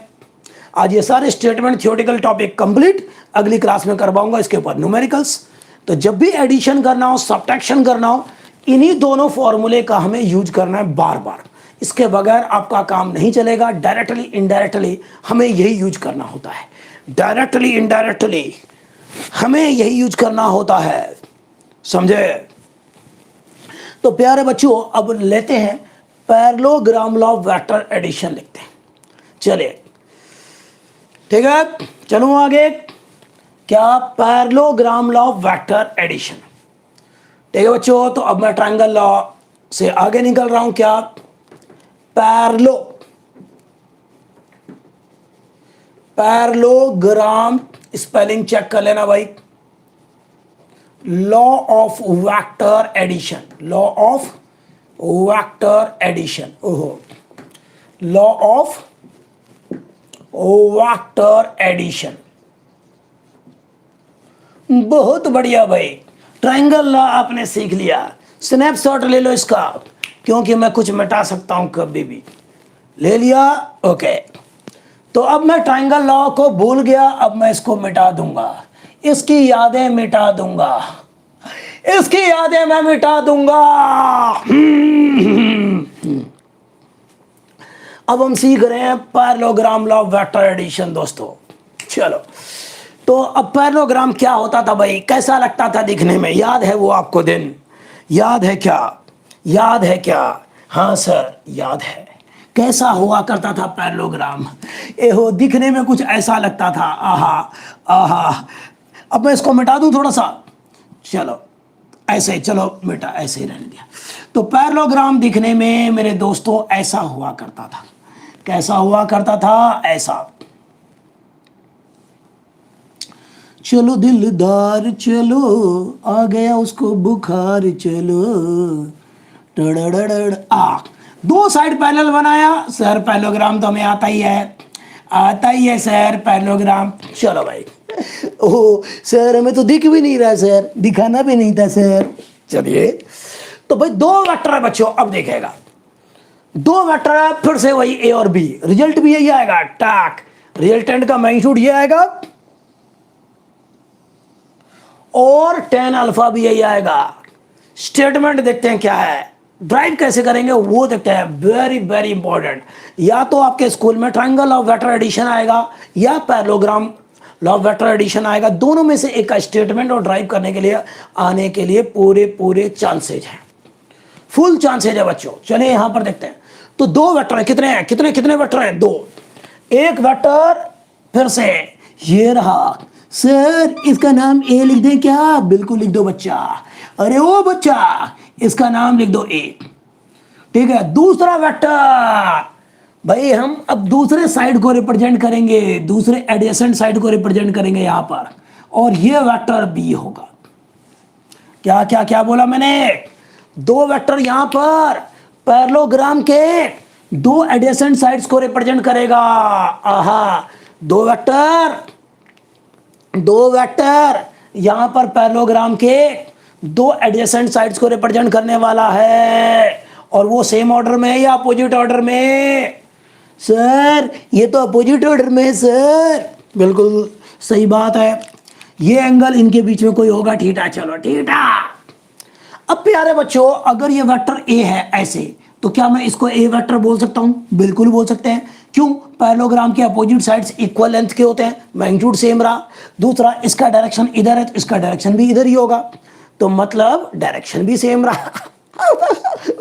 आज ये सारे स्टेटमेंट थ्योरेटिकल टॉपिक कंप्लीट, अगली क्लास में करवाऊंगा इसके ऊपर न्यूमेरिकल्स। तो जब भी एडिशन करना हो, सब्ट्रैक्शन करना हो, इन्हीं दोनों फॉर्मूले का हमें यूज करना है बार बार। इसके बगैर आपका काम नहीं चलेगा। डायरेक्टली इनडायरेक्टली हमें यही यूज करना होता है। डायरेक्टली इनडायरेक्टली हमें यही यूज करना होता है, समझे? तो प्यारे बच्चों अब लेते हैं parallelogram law of vector addition लिखते हैं। चलिए ठीक है, चलो आगे। क्या? Parallelogram law of vector addition. ठीक है बच्चों, तो अब मैं ट्रायंगल लॉ से आगे निकल रहा हूं। क्या? पैरेललोग्राम, स्पेलिंग चेक कर लेना भाई। Law of vector addition, law of vector addition, ओहो, लॉ ऑफ वेक्टर एडिशन। बहुत बढ़िया भाई, ट्रायंगल लॉ आपने सीख लिया। स्नैपशॉट ले लो इसका, क्योंकि मैं कुछ मिटा सकता हूं कभी भी। ले लिया? ओके। तो अब मैं ट्रायंगल लॉ को भूल गया, अब मैं इसको मिटा दूंगा, इसकी यादें मिटा दूंगा, इसकी यादें मैं मिटा दूंगा। अब हम सीख रहे हैं parallelogram law of vector addition दोस्तों। चलो, तो अब पैरेललोग्राम क्या होता था भाई, कैसा लगता था दिखने में? याद है वो आपको दिन? याद है क्या? याद है क्या? हाँ सर याद है। कैसा हुआ करता था पैरेललोग्राम? एहो, दिखने में कुछ ऐसा लगता था। आहा आहा। अब मैं इसको मिटा दूं थोड़ा सा। चलो ऐसे ही, चलो मिटा, ऐसे ही रहने दिया। तो पैरेललोग्राम दिखने में मेरे दोस्तों ऐसा हुआ करता था। कैसा हुआ करता था? ऐसा। चलो दिलदार चलो, आ गया उसको बुखार चलो, टड़ड़ड़ आ। दो साइड पैरेलल बनाया सर, पैरेललोग्राम तो हमें आता ही है, आता ही है सर पैरेललोग्राम। चलो भाई, ओह सर हमें तो दिख भी नहीं रहा सर, दिखाना भी नहीं था सर। चलिए, तो भाई दो वेक्टर है बच्चों, अब देखेगा दो वेक्टर है, फिर से वही ए और बी, रिजल्ट भी यही आएगा। टाक, रिजल्टेंट का मैग्नीट्यूड ये आएगा और tan अल्फा भी यही आएगा। स्टेटमेंट देखते हैं क्या है, ड्राइव कैसे करेंगे वो देखते हैं। Very very important. या तो आपके स्कूल में ट्रायंगल ऑफ वेक्टर एडिशन आएगा या parallelogram law of vector addition आएगा। दोनों में से एक का स्टेटमेंट और ड्राइव करने के लिए आने के लिए पूरे चांसेज हैं, फुल चांसेज है बच्चों। चलिए यहां पर देखते हैं। तो दो वेक्टर हैं, कितने हैं? कितने वेक्टर हैं? दो। एक वेक्टर फिर से ये रहा। सर इसका नाम ए लिख दे क्या? बिल्कुल लिख दो बच्चा। अरे ओ बच्चा, इसका नाम लिख दो ए। ठीक है, दूसरा वेक्टर भाई हम अब दूसरे साइड को रिप्रेजेंट करेंगे, दूसरे एडजेसेंट साइड को रिप्रेजेंट करेंगे यहां पर, और ये वेक्टर बी होगा। क्या क्या क्या बोला मैंने? दो वेक्टर यहां पर पैरेललोग्राम के दो एडजेसेंट साइड्स को रिप्रेजेंट करेगा। आहा, दो वेक्टर यहां पर पैरेललोग्राम के दो एडजेसेंट साइड्स को रिप्रेजेंट करने वाला है, और वो सेम ऑर्डर में है या अपोजिट ऑर्डर में? सर ये तो अपोजिट ऑर्डर में है सर। बिल्कुल सही बात है, ये एंगल इनके बीच में कोई होगा थीटा। चलो थीटा। अब प्यारे बच्चों, अगर ये वेक्टर ए है ऐसे, तो क्या मैं इसको ए वेक्टर बोल सकता हूं? बिल्कुल बोल सकते हैं। क्यों? पैरेललोग्राम के अपोजिट साइड्स इक्वल लेंथ के होते हैं, मैग्नीट्यूड सेम रहा। दूसरा, इसका डायरेक्शन इधर है तो इसका डायरेक्शन भी इधर ही होगा, तो मतलब डायरेक्शन भी सेम रहा।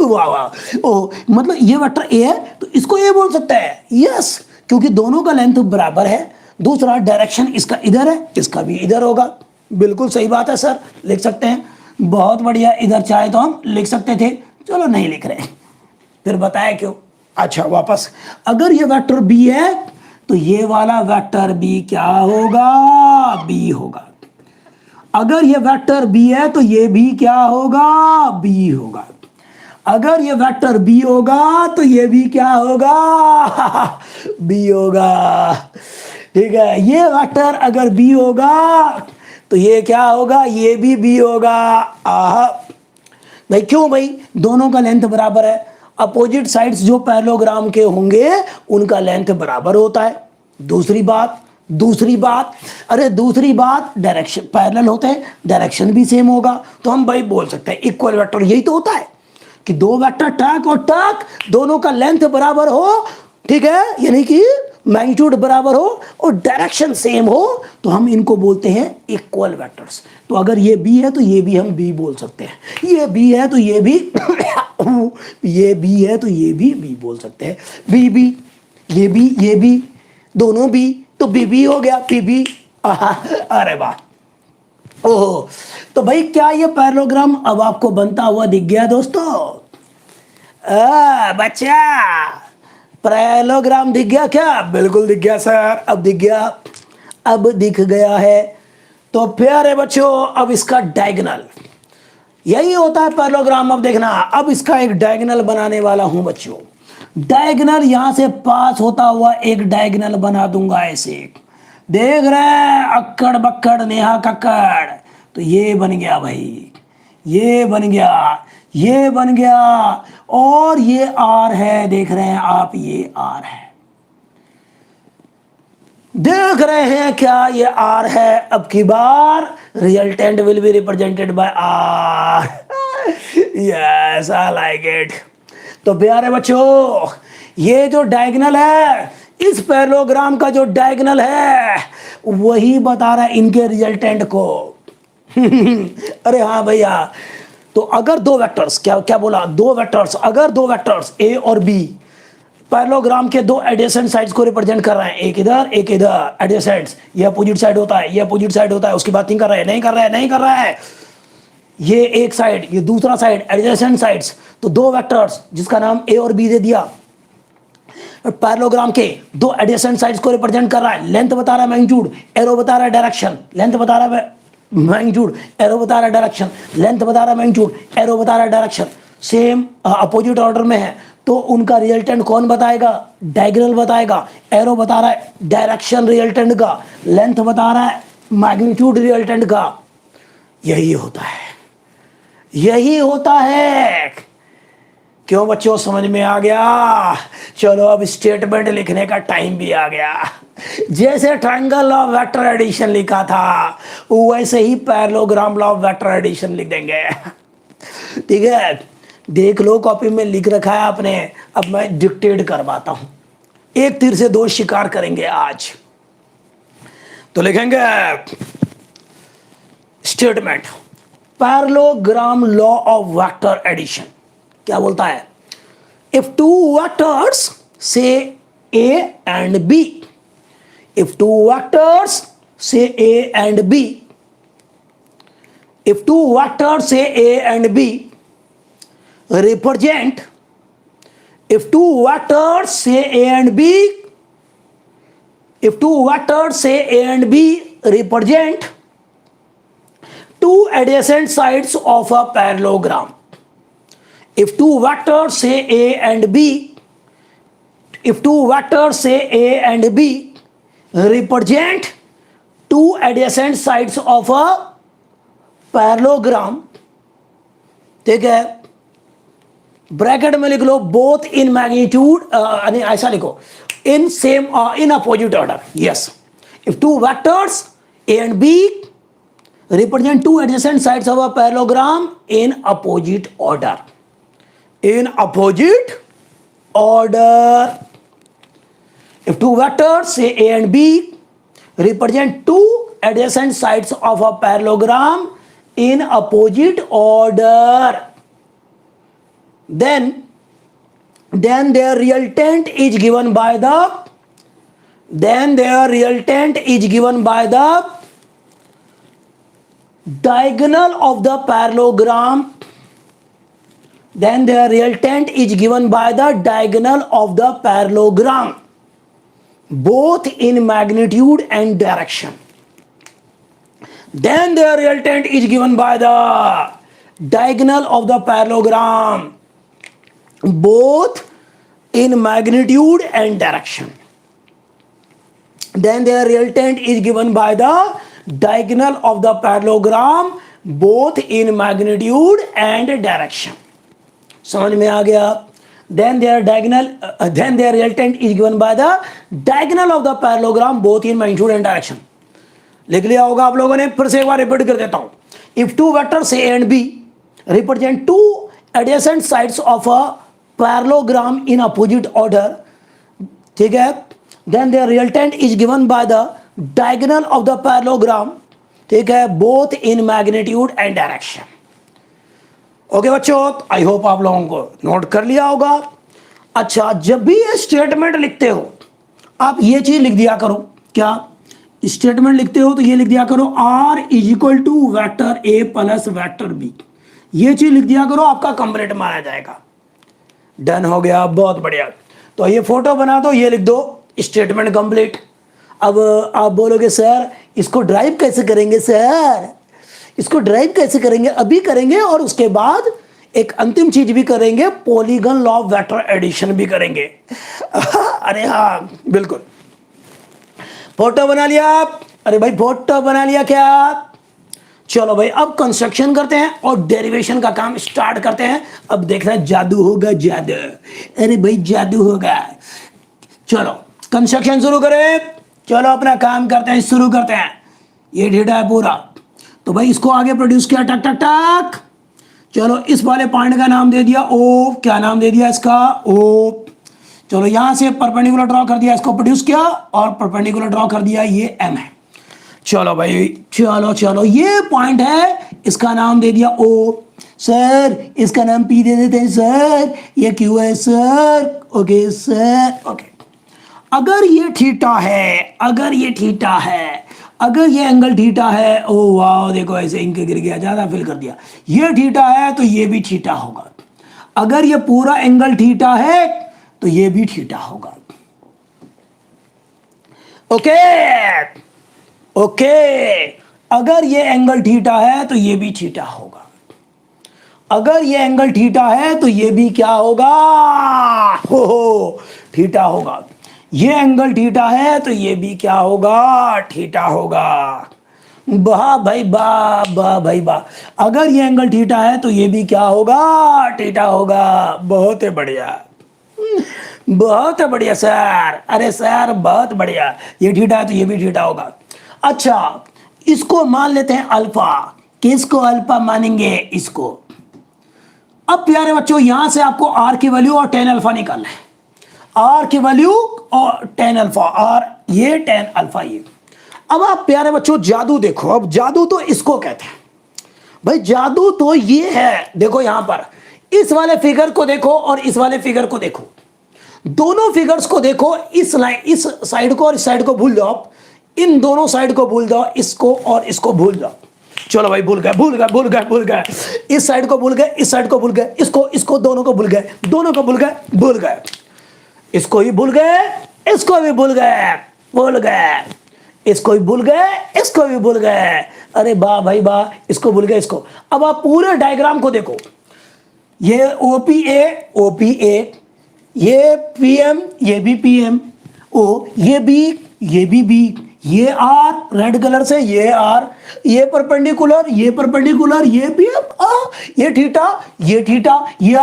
वाह वाह, ओ मतलब ये वेक्टर ए है तो इसको ए बोल सकता है। यस, क्योंकि दोनों का लेंथ बराबर है। दूसरा, डायरेक्शन इसका इधर है, इसका भी इधर होगा। बिल्कुल सही बात है सर, लिख सकते हैं। बहुत बढ़िया, इधर चाहे तो हम लिख सकते थे, चलो नहीं लिख रहे, फिर बताया क्यों। अच्छा वापस, अगर ये वेक्टर बी है तो ये वाला वेक्टर बी क्या होगा? बी होगा। अगर ये वेक्टर बी है तो ये भी क्या होगा? बी होगा। अगर ये वेक्टर बी होगा तो ये भी क्या होगा? बी होगा। ठीक है, ये वेक्टर अगर बी होगा तो ये क्या होगा? ये भी बी होगा। आहा भाई, क्यों भाई? दोनों का लेंथ बराबर है। अपोजिट साइड्स जो पैरेललोग्राम के होंगे उनका लेंथ बराबर होता है। दूसरी बात, अरे दूसरी बात, डायरेक्शन पैरेलल होते हैं, डायरेक्शन भी सेम होगा, तो हम भाई बोल सकते हैं इक्वल वेक्टर। यही तो होता है कि दो वेक्टर टक और टक, दोनों का लेंथ बराबर हो, ठीक है, यानी कि मैग्नीट्यूड बराबर हो और डायरेक्शन सेम हो, तो हम इनको बोलते हैं इक्वल वेक्टर्स। तो अगर ये बी है तो ये भी हम बी बोल सकते हैं, ये बी है तो ये भी ये बी है तो ये भी बी बोल सकते हैं। बी बी, ये भी दोनों बी, तो बी बी हो गया, बी बी। अरे वाह, ओहो। तो भाई क्या ये पैरेललोग्राम अब आपको बनता हुआ दिख गया दोस्तों? बच्चा, पैरेललोग्राम दिख गया क्या? बिल्कुल दिख गया सर, अब दिख गया, अब दिख गया है। तो प्यारे बच्चों, अब इसका डायगोनल, यही होता है पैरेललोग्राम। अब देखना, अब इसका एक डायगोनल बनाने वाला हूं बच्चों। डायगोनल यहां से पास होता हुआ एक डायगोनल बना दूंगा ऐसे, देख रहे हैं, अक्कड़ बक्कड़ नेहा कक्कड़। तो ये बन गया भाई, ये बन गया, ये बन गया, और ये आर है, देख रहे हैं आप, ये आर है, देख रहे हैं क्या? ये आर है। अब की बार resultant will be represented by R. Yes, I like it. तो प्यारे बच्चों, ये जो डायगोनल है, इस पैरेललोग्राम का जो डायगोनल है, वही बता रहा है इनके रिजल्टेंट को। अरे हाँ भैया, तो अगर दो वेक्टर्स, क्या क्या बोला? दो वेक्टर्स, अगर दो वेक्टर्स ए और बी पैरेललोग्राम के दो एडजेसेंट साइड्स को रिप्रेजेंट कर रहे हैं, एक इधर एक इधर, एडजेसेंट्स, ये अपोजिट साइड होता है, ये अपोजिट साइड होता है, उसकी बात नहीं कर रहे हैं, नहीं कर रहा है, ये एक साइड, ये दूसरा साइड, एडजेसेंट साइड्स। तो दो वेक्टर्स जिसका नाम ए और बी दे दिया, पैरेललोग्राम के दो एडजेसेंट साइड्स को रिप्रेजेंट कर रहा है। लेंथ बता रहा है मैग्नीट्यूड, एरो बता रहा है डायरेक्शन, लेंथ बता रहा है मैग्नीट्यूड, एरो बता रहा है डायरेक्शन, लेंथ बता रहा है मैग्नीट्यूड, एरो बता रहा है डायरेक्शन, सेम अपोजिट ऑर्डर में है, तो उनका रिजल्टेंट कौन बताएगा? डायगोनल बताएगा। एरो बता रहा है डायरेक्शन रिजल्टेंट का, लेंथ बता रहा है मैग्नीट्यूड रिजल्टेंट का। यही होता है, यही होता है। क्यों बच्चों, समझ में आ गया? चलो अब स्टेटमेंट लिखने का टाइम भी आ गया। जैसे ट्रायंगल ऑफ वेक्टर एडिशन लिखा था, वैसे ही parallelogram law of vector addition लिख देंगे। ठीक है, देख लो कॉपी में लिख रखा है आपने। अब मैं डिक्टेट करवाता हूं, एक तीर से दो शिकार करेंगे आज। तो लिखेंगे statement, parallelogram law of vector addition क्या बोलता है? If two vectors say A and B, if two vectors say A and B, if two vectors say A and B, represent, if two vectors say A and B, if two vectors say A and B represent two adjacent sides of a parallelogram. If two vectors say A and B, if two vectors say A and B represent two adjacent sides of a parallelogram, ठीक है, bracket में लिख लो both in magnitude, ऐसा लिखो in same in opposite order. Yes, if two vectors A and B represent two adjacent sides of a parallelogram in opposite order. In opposite order. If two vectors say A and B represent two adjacent sides of a parallelogram in opposite order, then their resultant is given by the diagonal of the parallelogram. Then their resultant is given by the diagonal of the parallelogram, both in magnitude and direction. Then their resultant is given by the diagonal of the parallelogram, both in magnitude and direction. Then their resultant is given by the diagonal of the parallelogram, both in magnitude and direction. समझ में आ गया? Then their resultant is given by the diagonal of the parallelogram, both in magnitude and direction. लिख लिया होगा आप लोगों ने, फिर से एक बार रिपीट कर देता हूं. If two vectors A and B represent two adjacent sides of a parallelogram in opposite order, ठीक है, then their resultant is given by the diagonal of the parallelogram, ठीक है, both in magnitude and direction. Okay बच्चों, I hope आप लोगों को note कर लिया होगा. अच्छा, जब भी ये स्टेटमेंट लिखते हो आप ये चीज लिख दिया करो. क्या स्टेटमेंट लिखते हो तो ये लिख दिया करो R is equal to vector A plus vector B. ये चीज लिख दिया करो, आपका कंप्लीट माना जाएगा. डन हो गया, बहुत बढ़िया. तो ये फोटो बना दो, ये लिख दो स्टेटमेंट कंप्लीट. अब आप बोलोगे सर इसको ड्राइव कैसे करेंगे, सर इसको ड्राइव कैसे करेंगे? अभी करेंगे और उसके बाद एक अंतिम चीज भी करेंगे, polygon law of vector addition भी करेंगे. अरे हाँ बिल्कुल. फोटो बना लिया आप? अरे भाई फोटो बना लिया क्या? चलो भाई अब कंस्ट्रक्शन करते हैं और डेरिवेशन का काम स्टार्ट करते हैं. अब देखना जादू होगा, जादू. अरे भाई जादू होगा. चलो कंस्ट्रक्शन शुरू करें. चलो अपना काम करते हैं, शुरू करते हैं. ये डेटा है पूरा, तो भाई इसको आगे प्रोड्यूस किया, टक टक टक. चलो इस वाले पॉइंट का नाम दे दिया O. क्या नाम दे दिया इसका? O. चलो यहां से परपेंडिकुलर ड्रॉ कर दिया, इसको प्रोड्यूस किया और परपेंडिकुलर ड्रॉ कर दिया, ये M है. चलो भाई चलो ये पॉइंट है, इसका नाम दे दिया O. सर इसका नाम P दे देते हैं सर. ये Q है सर. Okay sir. ओके, अगर ये थीटा है, अगर ये एंगल थीटा है, ओ वाह देखो ऐसे इनके गिर गया, ज्यादा फिल कर दिया. ये थीटा है तो ये भी थीटा होगा. अगर ये पूरा एंगल थीटा है तो ये भी थीटा होगा. ओके, अगर ये एंगल थीटा है तो ये भी थीटा होगा. अगर ये एंगल थीटा है तो ये भी क्या होगा? हो थीटा होगा. ये एंगल थीटा है तो ये भी क्या होगा? थीटा होगा. वाह भाई वाह भाई वाह. अगर ये एंगल थीटा है तो ये भी क्या होगा? थीटा होगा. बहुत बढ़िया, बहुत बढ़िया सर. अरे सर बहुत बढ़िया. ये थीटा है तो ये भी थीटा होगा. अच्छा, इसको मान लेते हैं अल्फा. किसको अल्फा मानेंगे? इसको. अब प्यारे बच्चों यहां से आपको आर की वैल्यू और टेन अल्फा निकालना है. आर की वैल्यू और टेन अल्फा, आर ये टेन अल्फा ये. अब आप प्यारे बच्चों जादू देखो. अब जादू तो इसको कहते हैं भाई, जादू तो ये है. देखो यहां पर इस वाले फिगर को देखो और इस वाले फिगर को देखो, दोनों फिगर्स को देखो. इस लाइन, इस साइड को और इस साइड को भूल जाओ. इन दोनों साइड को भूल जाओ, इसको और इसको भूल जाओ. चलो भाई, भूल गए भूल गए भूल गए भूल गए, इस साइड को भूल गए, इस साइड को भूल गए, इसको इसको दोनों को भूल गए, दोनों को भूल गए, इसको ही भूल गए, इसको भी भूल गए, इसको भी भूल गए, इसको भी भूल गए। अरे वाह भाई वाह, इसको भूल गए, इसको। अब आप पूरे डायग्राम को देखो, ये ओपीए, ये पीएम, ये भी पीएम, ओ ये बी, ये आर रेड कलर से, ये आर, ये परपेंडिकुलर, ये परपेंडिकुलर, ये पीएम, ये थीटा, ये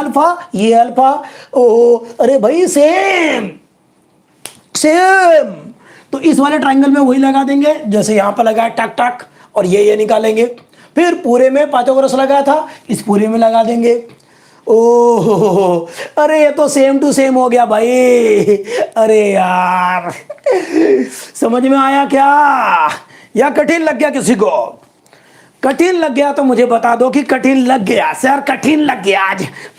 अल्फा, ओ अरे भाई सेम। तो इस वाले ट्रायंगल में वही लगा देंगे जैसे यहां पर लगा टक टक, और ये निकालेंगे। फिर पूरे में पाइथागोरस लगाया था, इस पूरे में लगा देंगे। ओह अरे ये तो सेम टू सेम हो गया भाई। अरे यार समझ में आया क्या, या कठिन लग गया किसी को? कठिन लग गया तो मुझे बता दो कि कठिन लग गया। सर कठिन लग गया,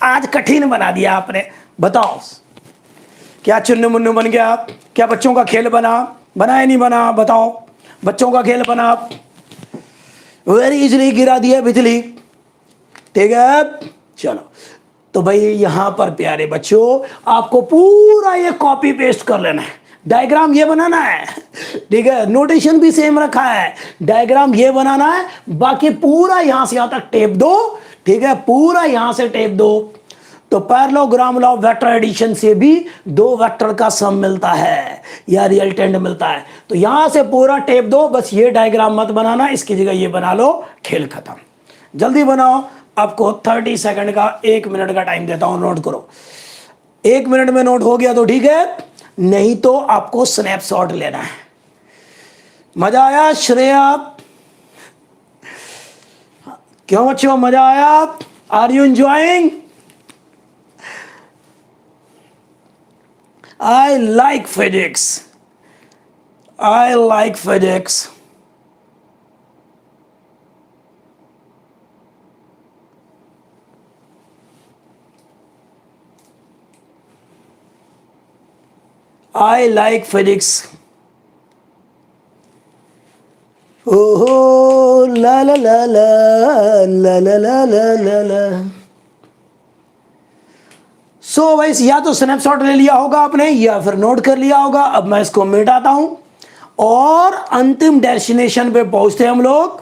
आज कठिन बना दिया आपने। बताओ क्या चुन्नू मुन्नू बन गया? क्या बच्चों का खेल बना या नहीं बना? बताओ, बच्चों का खेल बना, वेरी इजली गिरा दिया बिजली। ठीक है, चलो तो भाई यहां पर प्यारे बच्चों आपको पूरा ये कॉपी पेस्ट कर लेना है, डायग्राम ये बनाना है। ठीक है, नोटेशन भी सेम रखा है, डायग्राम ये बनाना है, बाकी पूरा यहां से यहां तक टेप दो। ठीक है, पूरा यहां से टेप दो। तो parallelogram law of vector addition से भी दो वेक्टर का सम मिलता है या रिजल्टेंट मिलता है। तो यहां से पूरा टेप दो, बस ये डायग्राम मत बनाना, इसकी जगह ये बना लो, खेल खत्म। जल्दी बनाओ, आपको 30 सेकंड का 1 मिनट का टाइम देता हूं, नोट करो। 1 मिनट में नोट हो गया तो ठीक है, नहीं तो आपको स्नैपशॉट लेना है। मजा आया श्रेया? क्यों बच्चों मजा आया? Are you enjoying? I like physics. I like physics. I like physics. Oh la la la la la la la la la. So vice या तो स्नैपशॉट ले लिया होगा आपने या फिर नोट कर लिया होगा। अब मैं इसको मिटाता हूं और अंतिम डेस्टिनेशन पे पहुंचते हैं हम लोग।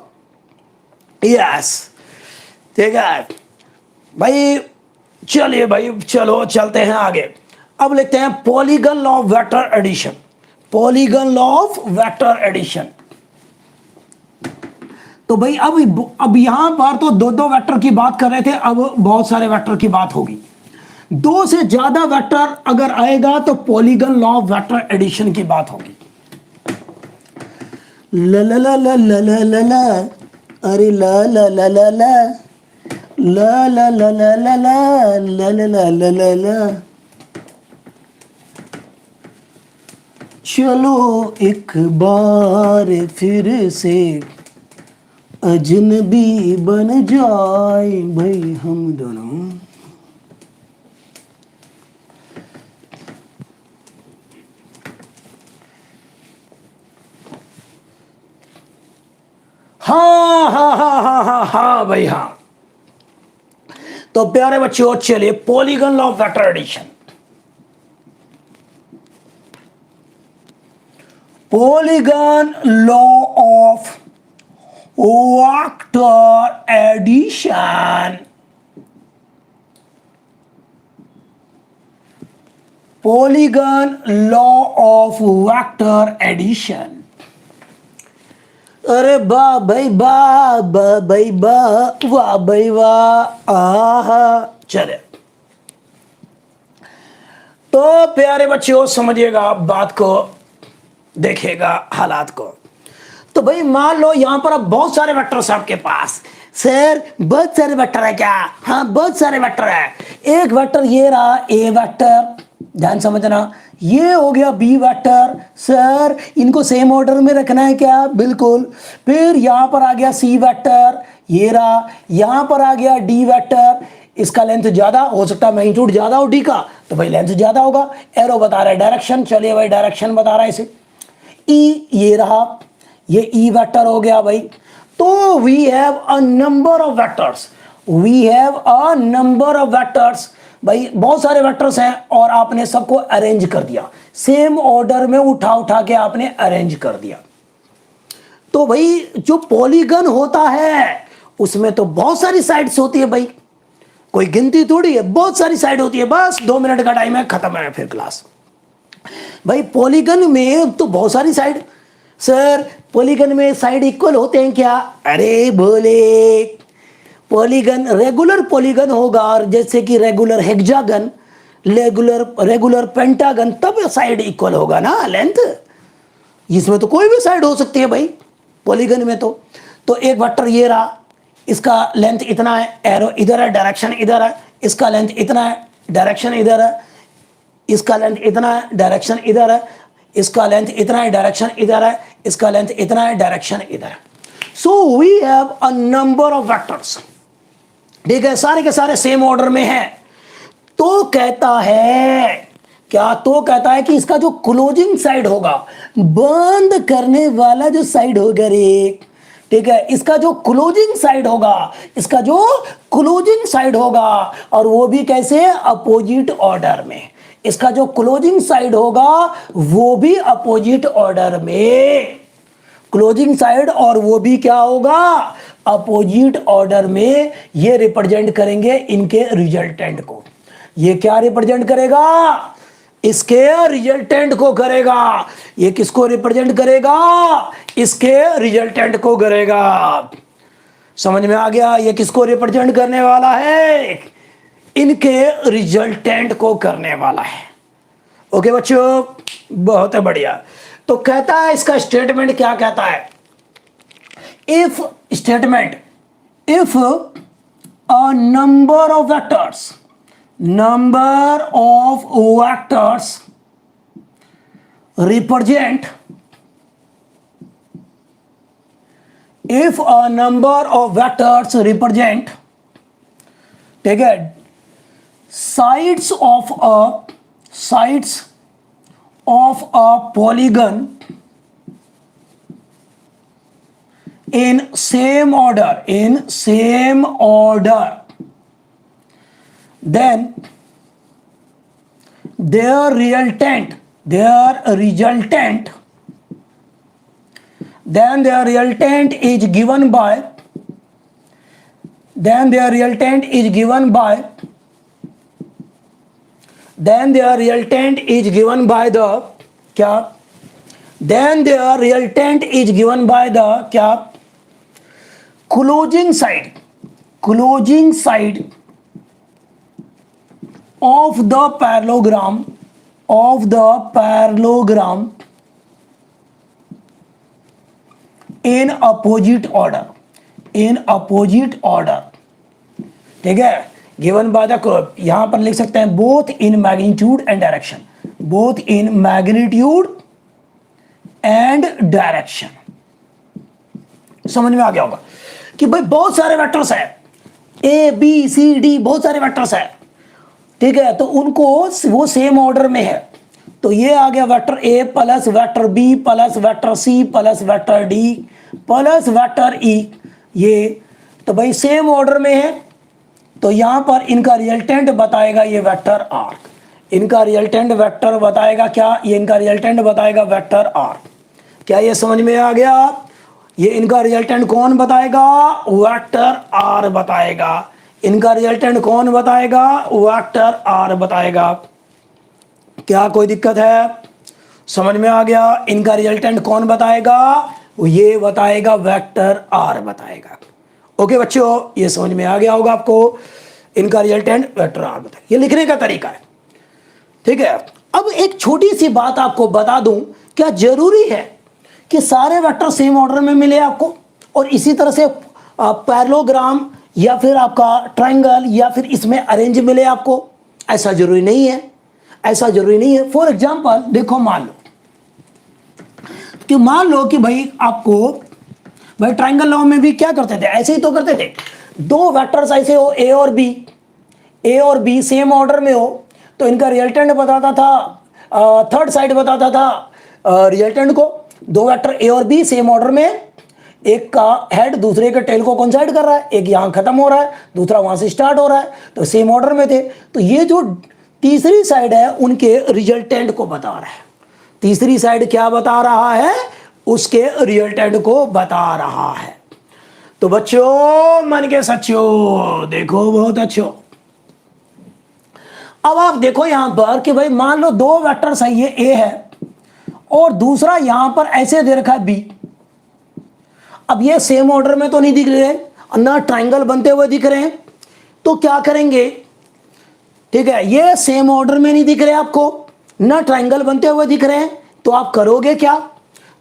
यस ठीक है भाई, चलिए भाई, चलो चलते हैं आगे। अब लिखते हैं polygon law of vector addition. Polygon law of vector addition. तो भाई अब यहां पर तो दो वेक्टर की बात कर रहे थे, अब बहुत सारे वेक्टर की बात होगी। दो से ज्यादा वेक्टर अगर आएगा तो polygon law of vector addition की बात होगी। ला ला ला ला ला ला ला ला, अरे ला ला ला ला ला ला ला ला ला ला ला ला ला ला ला ला। चलो एक बार फिर से अजनबी बन जाए भाई हम दोनों। हाँ भाई हाँ। तो प्यारे बच्चों चलिए polygon law of vector addition. Polygon law of vector addition. Polygon law of vector addition. अरे वाह भाई वाह, वाह भाई वाह, वाह भाई वाह, आहा। चले तो प्यारे बच्चों समझिएगा बात को, देखिएगा हालात को। तो भाई मान लो यहां पर अब बहुत सारे वेक्टर्स आपके पास। सर बहुत सारे वेक्टर है क्या? हाँ बहुत सारे वेक्टर है। एक वेक्टर ये रहा ए वेक्टर, ध्यान समझना। ये हो गया बी वेक्टर। सर इनको सेम ऑर्डर में रखना है क्या? बिल्कुल। फिर यहां पर आ गया सी वेक्टर, ये रहा। यहां पर आ गया डी वेक्टर, इसका लेंथ ज्यादा हो सकता है, मैग्नीट्यूड ज्यादा हो डी का, तो भाई लेंथ ज्यादा होगा। एरो बता रहा है डायरेक्शन, चलिए भाई डायरेक्शन बता रहा है इसे। ई ये रहा, ये ई वेक्टर हो गया भाई। तो we have a number of vectors, we have a number of vectors. भाई बहुत सारे वेक्टर्स हैं और आपने सबको अरेंज कर दिया, सेम ऑर्डर में उठा उठा के आपने अरेंज कर दिया। तो भाई जो पॉलीगन होता है उसमें तो बहुत सारी साइड्स होती है भाई, कोई गिनती थोड़ी है, बहुत सारी साइड होती है। बस 2 मिनट का टाइम है, खत्म है फिर क्लास। भाई पॉलीगन में तो बहुत सारी साइड। सर पॉलीगन में साइड इक्वल होते हैं क्या? अरे बोले पॉलीगन रेगुलर पॉलीगन होगा, और जैसे कि रेगुलर हेक्सागन, रेगुलर पेंटागन, तब साइड इक्वल होगा ना लेंथ। इसमें तो कोई भी साइड हो सकती है भाई पॉलीगन में। तो एक वेक्टर ये रहा, इसका लेंथ इतना है, एरो इधर है, डायरेक्शन इधर है, इसका लेंथ इतना है, डायरेक्शन इधर है, इसका लेंथ इतना है, डायरेक्शन इधर है, इसका लेंथ इतना है, डायरेक्शन इधर है, इसका लेंथ इतना है, डायरेक्शन इधर है। So we have a number of vectors, ठीक है, सारे के सारे सेम ऑर्डर में हैं। तो कहता है क्या? तो कहता है कि इसका जो क्लोजिंग साइड होगा, बंद करने वाला जो साइड होगा रे, ठीक है, इसका जो क्लोजिंग साइड होगा, इसका जो क्लोजिंग साइड होगा, और वो भी कैसे? अपोजिट ऑर्डर में। इसका जो क्लोजिंग साइड होगा वो भी अपोजिट ऑर्डर में, क्लोजिंग साइड, और वो भी क्या होगा? अपोजिट ऑर्डर में। ये रिप्रेजेंट करेंगे इनके रिजल्टेंट को। ये क्या रिप्रेजेंट करेगा? इसके रिजल्टेंट को करेगा। ये किसको रिप्रेजेंट करेगा? इसके रिजल्टेंट को करेगा। समझ में आ गया? ये किसको रिप्रेजेंट करने वाला है? इनके रिजल्टेंट को करने वाला है। ओके बच्चों, बहुत बढ़िया। तो कहता है इसका स्टेटमेंट क्या कहता है? If statement, if a number of vectors, number of vectors represent, if a number of vectors represent, ठीक है, sides of a polygon in same order, then their resultant is given by the क्या? Then their resultant is given by the क्या? closing side of the parallelogram in opposite order, ठीक है, given by the, यहां पर लिख सकते हैं both in magnitude and direction, both in magnitude and direction. समझ में आ गया होगा कि भाई बहुत सारे वेक्टर्स है, ए बी सी डी, बहुत सारे वेक्टर्स है, ठीक है, तो उनको वो सेम ऑर्डर में है। तो ये आ गया vector A plus vector B plus vector C plus vector D plus vector E, ये तो भाई सेम ऑर्डर में है। तो यहां पर इनका रिजल्टेंट बताएगा ये वेक्टर आर, इनका रिजल्टेंट वेक्टर बताएगा क्या? ये इनका रिजल्टेंट बताएगा वेक्टर आर। क्या ये समझ में आ गया? ये इनका रिजल्टेंट कौन बताएगा? वेक्टर आर बताएगा। इनका रिजल्टेंट कौन बताएगा? वेक्टर आर बताएगा। क्या कोई दिक्कत है? समझ में आ गया? इनका रिजल्टेंट कौन बताएगा? ये बताएगा वेक्टर आर बताएगा। ओके बच्चों, ये समझ में आ गया होगा आपको, इनका रिजल्टेंट वेक्टर आर बताएगा। ये लिखने का तरीका है, ठीक है। अब एक छोटी सी बात आपको बता दूं, क्या जरूरी है कि सारे वेक्टर सेम ऑर्डर में मिले आपको, और इसी तरह से पैरेललोग्राम या फिर आपका ट्रायंगल या फिर इसमें अरेंज मिले आपको? ऐसा जरूरी नहीं है, ऐसा जरूरी नहीं है। फॉर एग्जांपल देखो, मान लो कि भाई आपको, भाई ट्रायंगल लॉ में भी क्या करते थे? ऐसे ही तो करते थे, दो वेक्टर्स ऐसे हो ए और बी सेम ऑर्डर में हो, तो इनका रिजल्टेंट बताता था, थर्ड साइड बताता था रिजल्टेंट को, दो वेक्टर ए और बी सेम ऑर्डर में, एक का हेड दूसरे के टेल को कोइंसाइड कर रहा है, एक यहां खत्म हो रहा है, दूसरा वहां से स्टार्ट हो रहा है, तो सेम ऑर्डर में थे। तो ये जो तीसरी साइड है उनके रिजल्टेंट को बता रहा है। तीसरी साइड क्या बता रहा है? उसके रिजल्टेंट को बता रहा है। तो बच्चों मन के सच्चों देखो बहुत अच्छो। अब आप देखो यहां पर कि भाई मान लो दो वेक्टर सही है, ए है और दूसरा यहां पर ऐसे दे रखा है बी। अब ये सेम ऑर्डर में तो नहीं दिख रहे हैं ना, ट्रायंगल बनते हुए दिख रहे हैं, तो क्या करेंगे? ठीक है, ये सेम ऑर्डर में नहीं दिख रहे आपको, ना ट्रायंगल बनते हुए दिख रहे हैं, तो आप करोगे क्या?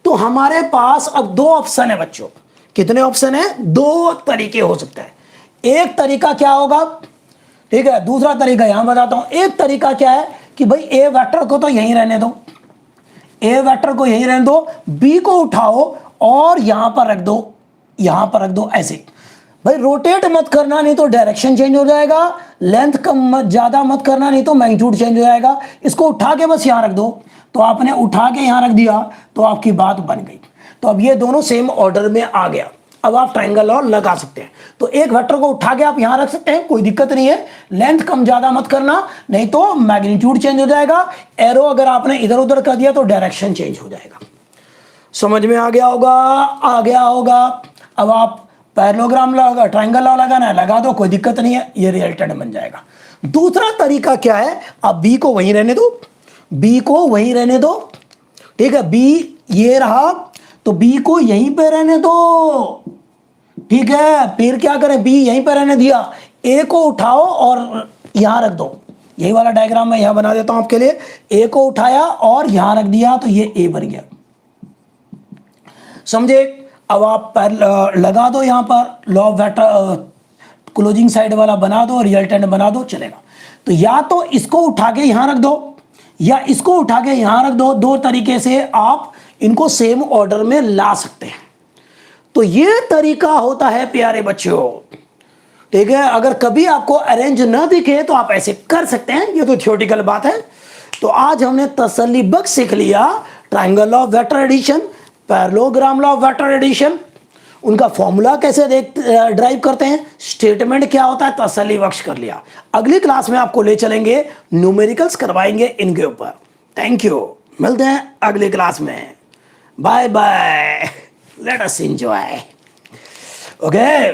तो हमारे पास अब दो ऑप्शन है बच्चों। कितने ऑप्शन है? दो तरीके हो सकते हैं। एक तरीका क्या होगा, ठीक है, दूसरा तरीका यहां बताता हूं। एक तरीका क्या है कि भाई ए वेक्टर को तो यहीं रहने दो, ए वेक्टर को यहीं रहने दो, बी को उठाओ और यहां पर रख दो, यहां पर रख दो ऐसे। भाई रोटेट मत करना, नहीं तो डायरेक्शन चेंज हो जाएगा, लेंथ कम मत ज्यादा मत करना, नहीं तो मैग्नीट्यूड चेंज हो जाएगा। इसको उठा के बस यहां रख दो। तो आपने उठा के यहां रख दिया तो आपकी बात बन गई। तो अब ये दोनों सेम ऑर्डर में आ गया। अब आप ट्रायंगल और लगा सकते हैं। तो एक वेक्टर को उठा के आप यहां रख सकते हैं, कोई दिक्कत नहीं है। लेंथ कम ज्यादा मत करना, नहीं तो मैग्नीट्यूड चेंज हो जाएगा। एरो अगर आपने इधर उधर कर दिया तो डायरेक्शन चेंज हो जाएगा। समझ में आ गया होगा? आ गया होगा। अब आप पैरेललोग्राम लगा, ट्रायंगल लगाना है लगा दो, कोई दिक्कत नहीं है, ये रिजल्टेंट बन जाएगा। दूसरा तरीका क्या है? आप बी को वहीं रहने दो, बी को वहीं रहने दो, ठीक है, बी ये रहा, तो बी को यहीं पे रहने दो, ठीक है। फिर क्या करें? बी यहीं पे रहने दिया, ए को उठाओ और यहां रख दो। यही वाला डायग्राम मैं यहां बना देता हूं आपके लिए। ए को उठाया और यहां रख दिया तो ये ए बन गया, समझे? अब आप लगा दो यहां पर law of vector, closing side वाला बना दो, रिजल्टेंट बना दो, चलेगा। तो या तो इसको उठा के यहां रख दो या इसको उठा के यहां रख दो। दो तरीके से आप इनको सेम ऑर्डर में ला सकते हैं। तो ये तरीका होता है प्यारे बच्चों, ठीक है। अगर कभी आपको अरेंज ना दिखे तो आप ऐसे कर सकते हैं, ये तो थ्योरेटिकल बात है। तो आज हमने तसल्ली बख्श सीख लिया triangle law of vector addition, parallelogram law of vector addition, उनका फॉर्मूला कैसे ड्राइव करते हैं, स्टेटमेंट क्या होता है, तसल्ली बख्श कर लिया। अगली क्लास में आपको ले चलेंगे, न्यूमेरिकल्स करवाएंगे इनके ऊपर। थैंक यू, मिलते हैं अगली क्लास में। Bye bye, let us enjoy, okay.